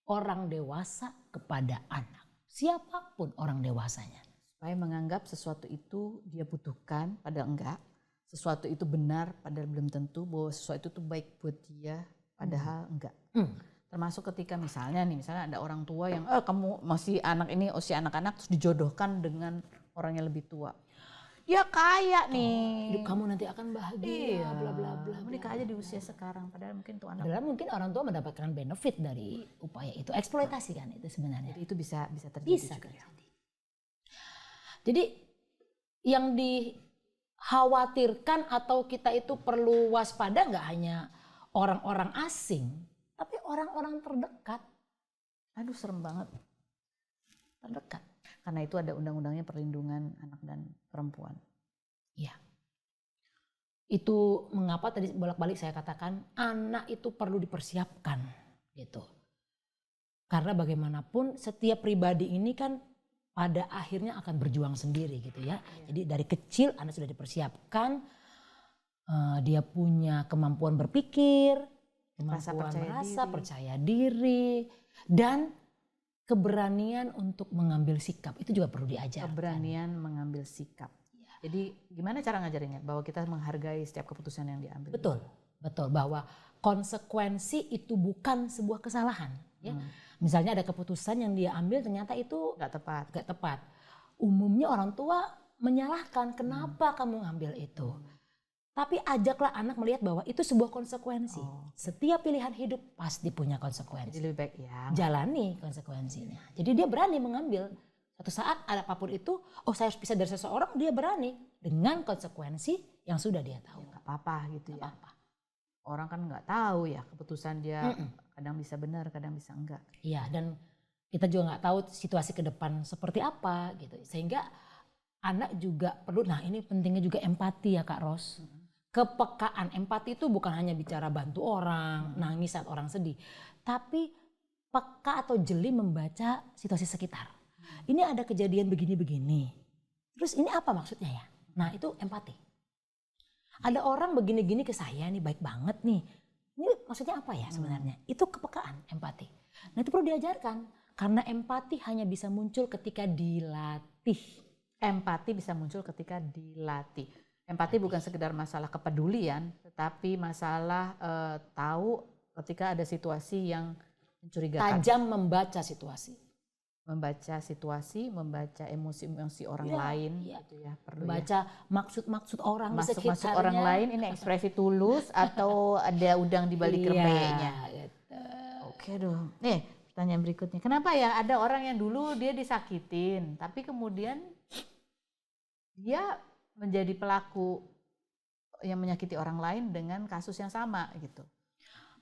orang dewasa kepada anak. Siapapun orang dewasanya. Supaya menganggap sesuatu itu dia butuhkan, padahal enggak. Sesuatu itu benar, padahal belum tentu. Bahwa sesuatu itu baik buat dia, padahal enggak. Termasuk ketika misalnya ada orang tua yang kamu masih anak ini usia anak-anak terus dijodohkan dengan orang yang lebih tua. Ya kaya nih. Hidup kamu nanti akan bahagia, Iya, bla bla bla. menikah aja di usia sekarang padahal mungkin tuh anak. Padahal mungkin orang tua mendapatkan benefit dari upaya itu, eksploitasi kan itu sebenarnya. Jadi itu bisa terjadi Bisa juga. terjadi. Jadi yang dikhawatirkan atau kita itu perlu waspada nggak hanya orang-orang asing, tapi orang-orang terdekat. Aduh serem banget. Terdekat. Karena itu ada undang-undangnya perlindungan anak dan perempuan. Ya. Itu mengapa tadi bolak-balik saya katakan anak itu perlu dipersiapkan gitu. Karena bagaimanapun setiap pribadi ini kan pada akhirnya akan berjuang sendiri gitu ya. Jadi dari kecil anak sudah dipersiapkan, dia punya kemampuan berpikir, kemampuan merasa percaya diri, dan keberanian untuk mengambil sikap. Itu juga perlu diajarkan. Keberanian mengambil sikap. Ya. Jadi gimana cara ngajarinnya? Bahwa kita menghargai setiap keputusan yang diambil. Betul bahwa konsekuensi itu bukan sebuah kesalahan. Ya. Misalnya ada keputusan yang dia ambil ternyata itu Gak tepat. Umumnya orang tua menyalahkan kenapa kamu ngambil itu. Tapi ajaklah anak melihat bahwa itu sebuah konsekuensi. Setiap pilihan hidup pasti punya konsekuensi. Jadi lebih baik ya. Jalani konsekuensinya. Jadi dia berani mengambil. Suatu saat ada apapun itu, saya harus pisah dari seseorang, dia berani dengan konsekuensi yang sudah dia tahu. Gak apa-apa gitu ya. Apa-apa. Orang kan nggak tahu ya keputusan dia kadang bisa benar, kadang bisa enggak. Iya, dan kita juga nggak tahu situasi ke depan seperti apa gitu. Sehingga anak juga perlu, nah ini pentingnya juga empati ya Kak Ros. Kepekaan, empati itu bukan hanya bicara bantu orang, nangis saat orang sedih. Tapi peka atau jeli membaca situasi sekitar. Ini ada kejadian begini-begini. Terus ini apa maksudnya ya? Nah itu empati. Ada orang begini-gini ke saya nih, baik banget nih. Ini maksudnya apa ya sebenarnya? Itu kepekaan, empati. Nah itu perlu diajarkan. Karena empati hanya bisa muncul ketika dilatih. Empati bisa muncul ketika dilatih. Empati bukan sekedar masalah kepedulian, tetapi masalah tahu ketika ada situasi yang mencurigakan. Tajam membaca situasi. Membaca situasi, membaca emosi-emosi orang lain, gitu ya. Perlu membaca maksud-maksud orang di sekitarnya. Maksud orang lain, ini ekspresi tulus atau ada udang di balik rempeyeknya. Gitu. Oke dong. Nih pertanyaan berikutnya. Kenapa ya ada orang yang dulu dia disakitin, tapi kemudian dia menjadi pelaku yang menyakiti orang lain dengan kasus yang sama gitu.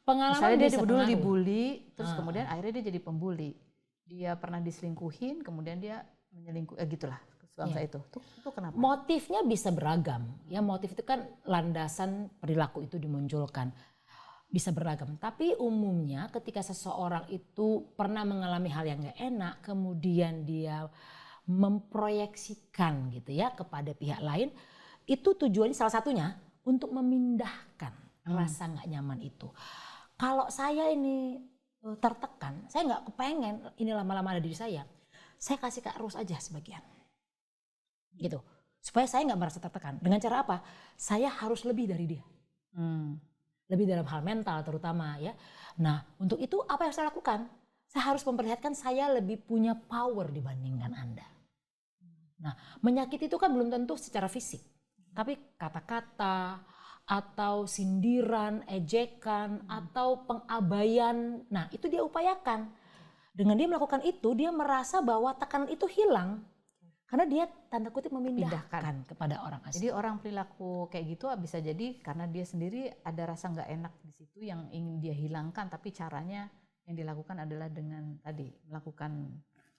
Pengalaman misalnya dia dulu pengaruh. dibully, terus kemudian akhirnya dia jadi pembuli. Dia pernah diselingkuhin, kemudian dia menyelingkuh, gitulah sebangsa itu. Itu kenapa? Motifnya bisa beragam. Ya motif itu kan landasan perilaku itu dimunculkan. Bisa beragam. Tapi umumnya ketika seseorang itu pernah mengalami hal yang gak enak, kemudian dia memproyeksikan gitu ya kepada pihak lain, itu tujuannya salah satunya untuk memindahkan rasa gak nyaman itu. Kalau saya ini tertekan, saya nggak kepengen ini lama-lama ada diri saya kasih Kak Ros aja sebagian gitu supaya saya nggak merasa tertekan. Dengan cara apa? Saya harus lebih dari dia, lebih dalam hal mental terutama ya. Nah untuk itu apa yang saya lakukan? Saya harus memperlihatkan saya lebih punya power dibandingkan Anda. Nah menyakiti itu kan belum tentu secara fisik, tapi kata-kata atau sindiran, ejekan, atau pengabaian. Nah itu dia upayakan. Dengan dia melakukan itu, dia merasa bahwa tekanan itu hilang. Karena dia tanda kutip memindahkan kepada orang asing. Jadi orang perilaku kayak gitu bisa jadi karena dia sendiri ada rasa nggak enak di situ yang ingin dia hilangkan. Tapi caranya yang dilakukan adalah dengan tadi melakukan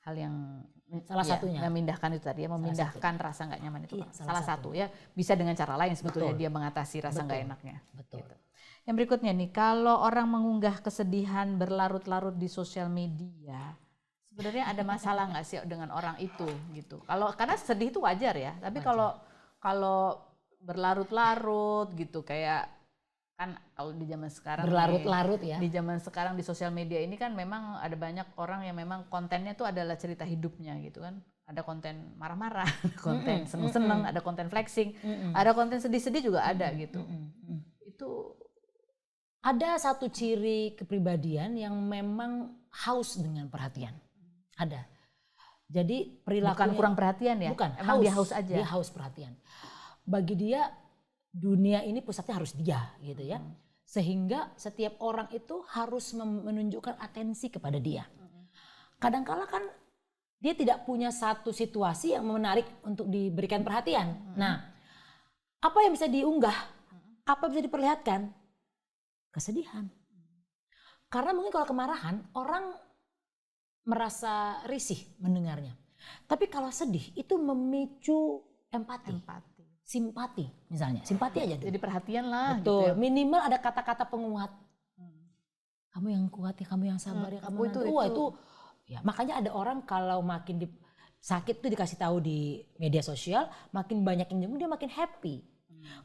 hal yang salah satunya memindahkan itu tadi ya, memindahkan rasa nggak nyaman itu. Iya, salah satu ya, bisa dengan cara lain sebetulnya dia mengatasi rasa nggak enaknya. Betul. Gitu. Yang berikutnya nih, kalau orang mengunggah kesedihan berlarut-larut di sosial media, sebenarnya ada masalah nggak sih dengan orang itu gitu? Kalau karena sedih itu wajar ya, tapi kalau berlarut-larut gitu kayak kan kalau di zaman sekarang berlarut-larut ya. Di zaman sekarang di sosial media ini kan memang ada banyak orang yang memang kontennya tuh adalah cerita hidupnya gitu kan. Ada konten marah-marah, ada konten seneng-seneng, ada konten flexing, ada konten sedih-sedih juga ada gitu. Itu Ada satu ciri kepribadian yang memang haus dengan perhatian. Ada. Jadi perilakunya bukan kurang perhatian ya? Bukan, emang dia haus aja. Dia haus perhatian. Bagi dia dunia ini pusatnya harus dia gitu ya. Sehingga setiap orang itu harus menunjukkan atensi kepada dia. Kadangkala kan dia tidak punya satu situasi yang menarik untuk diberikan perhatian. Nah, apa yang bisa diunggah? Apa yang bisa diperlihatkan? Kesedihan. Karena mungkin kalau kemarahan orang merasa risih mendengarnya. Tapi kalau sedih itu memicu empati. Simpati misalnya. Simpati aja dulu. Jadi perhatian lah. Betul. Gitu ya. Minimal ada kata-kata penguat. Kamu yang kuat ya, kamu yang sabar ya, kamu nanti. Itu. Ya, makanya ada orang kalau makin sakit tuh dikasih tahu di media sosial, makin banyak yang dia makin happy.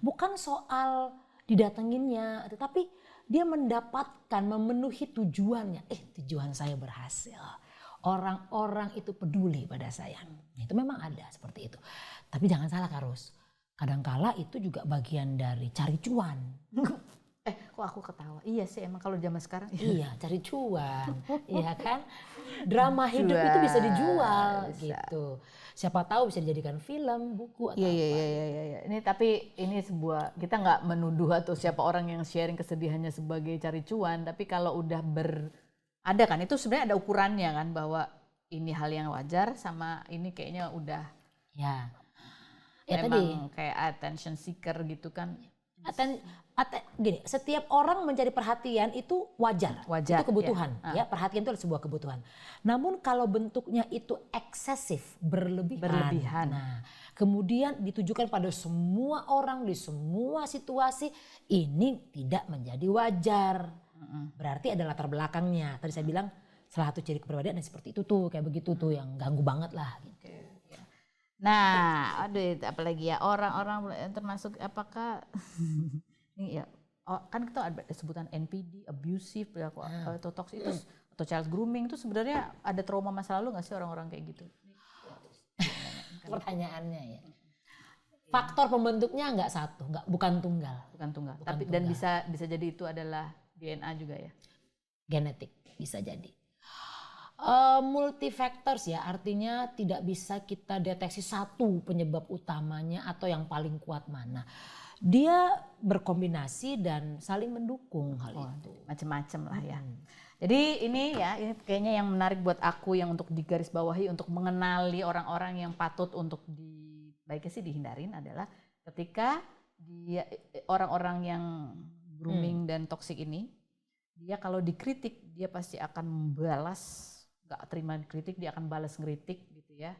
Bukan soal didatanginnya, tetapi dia mendapatkan, memenuhi tujuannya. Tujuan saya berhasil. Orang-orang itu peduli pada saya. Itu memang ada seperti itu. Tapi jangan salah Karus. Kadangkala itu juga bagian dari cari cuan. Kok aku ketawa? Iya sih emang kalau zaman sekarang. Iya, cari cuan. Iya kan? Drama hidup itu bisa dijual gitu. Siapa tahu bisa dijadikan film, buku atau apa. Iya. Ini sebuah, kita nggak menuduh atau siapa orang yang sharing kesedihannya sebagai cari cuan, tapi kalau udah ada kan itu sebenarnya ada ukurannya kan, bahwa ini hal yang wajar sama ini kayaknya udah ya memang tadi kayak attention seeker gitu kan. Gini, setiap orang mencari perhatian itu wajar. Itu kebutuhan. Ya, perhatian itu adalah sebuah kebutuhan. Namun kalau bentuknya itu eksesif, berlebihan. Nah, kemudian ditujukan pada semua orang di semua situasi, ini tidak menjadi wajar. Berarti ada latar belakangnya. Tadi saya bilang salah satu ciri kepribadian seperti itu tuh, kayak begitu tuh yang ganggu banget lah. Gitu. Nah, apalagi ya orang-orang termasuk apakah ini ya kan kita ada sebutan NPD, abusive, atau toxic itu atau child grooming itu sebenarnya ada trauma masa lalu nggak sih orang-orang kayak gitu? Pertanyaannya ya. Faktor pembentuknya bukan tunggal. Tapi dan bisa jadi itu adalah DNA juga ya. Genetik bisa jadi. Multifactors ya, artinya tidak bisa kita deteksi satu penyebab utamanya atau yang paling kuat mana. Dia berkombinasi dan saling mendukung hal itu. Macam-macam lah ya. Jadi ini kayaknya yang menarik buat aku yang untuk digarisbawahi untuk mengenali orang-orang yang patut untuk baiknya sih dihindarin adalah ketika dia orang-orang yang grooming dan toksik ini, dia kalau dikritik dia pasti akan membalas. Gak terima kritik, dia akan balas ngeritik gitu ya,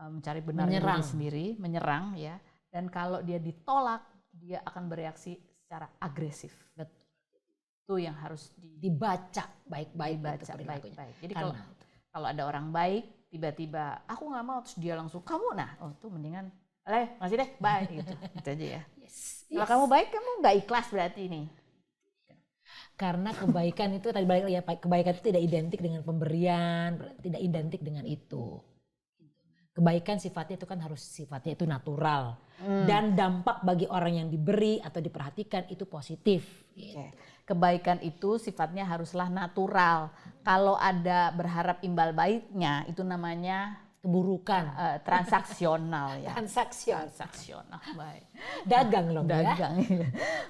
mencari benar diri sendiri, menyerang ya. Dan kalau dia ditolak, dia akan bereaksi secara agresif. Betul. Itu yang harus dibaca baik-baik. Jadi kalau ada orang baik, tiba-tiba aku nggak mau, terus dia langsung kamu, tuh mendingan, ngasih deh, bye gitu, gitu aja ya. Kalau kamu baik, kamu nggak ikhlas berarti nih. Karena kebaikan itu tadi balik ya, kebaikan itu tidak identik dengan pemberian, tidak identik dengan itu. Kebaikan sifatnya itu kan harus sifatnya itu natural dan dampak bagi orang yang diberi atau diperhatikan itu positif. Gitu. Kebaikan itu sifatnya haruslah natural. Kalau ada berharap imbal baiknya itu namanya keburukan, transaksional ya. Transaksional. Baik. Dagang loh ya.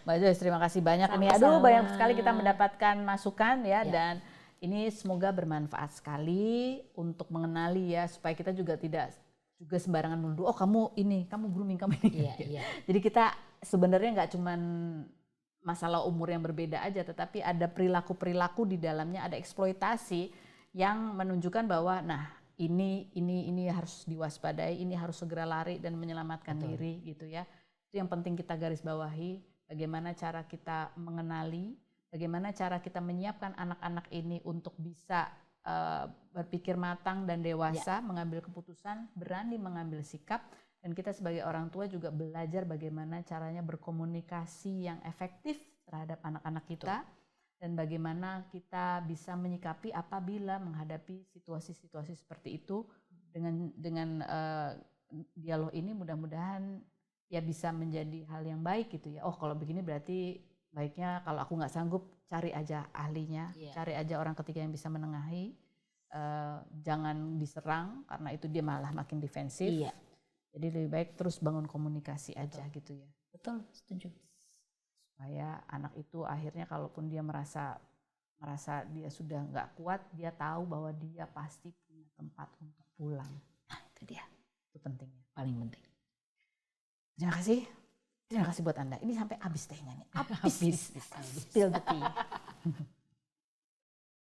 Mbak Joyce, terima kasih banyak. Sama-sama. Ini banyak sekali kita mendapatkan masukan ya. Dan ini semoga bermanfaat sekali untuk mengenali ya, supaya kita juga tidak juga sembarangan menuduh, kamu grooming, kamu ini. Iya. Jadi kita sebenarnya nggak cuman masalah umur yang berbeda aja, tetapi ada perilaku-perilaku di dalamnya, ada eksploitasi yang menunjukkan bahwa ini harus diwaspadai, ini harus segera lari dan menyelamatkan diri gitu ya. Itu yang penting kita garis bawahi, bagaimana cara kita mengenali, bagaimana cara kita menyiapkan anak-anak ini untuk bisa berpikir matang dan dewasa, mengambil keputusan, berani mengambil sikap, dan kita sebagai orang tua juga belajar bagaimana caranya berkomunikasi yang efektif terhadap anak-anak kita. Dan bagaimana kita bisa menyikapi apabila menghadapi situasi-situasi seperti itu dengan dialog ini mudah-mudahan ya bisa menjadi hal yang baik gitu ya. Kalau begini berarti baiknya kalau aku nggak sanggup cari aja ahlinya, cari aja orang ketiga yang bisa menengahi, jangan diserang karena itu dia malah makin defensif. Jadi lebih baik terus bangun komunikasi aja gitu ya. Betul, setuju. Supaya anak itu akhirnya kalaupun dia merasa dia sudah nggak kuat, dia tahu bahwa dia pasti punya tempat untuk pulang. Nah, itu dia. Itu pentingnya. Paling penting. Terima kasih buat Anda. Ini sampai habis tehnya nih. Habis. Spill the tea.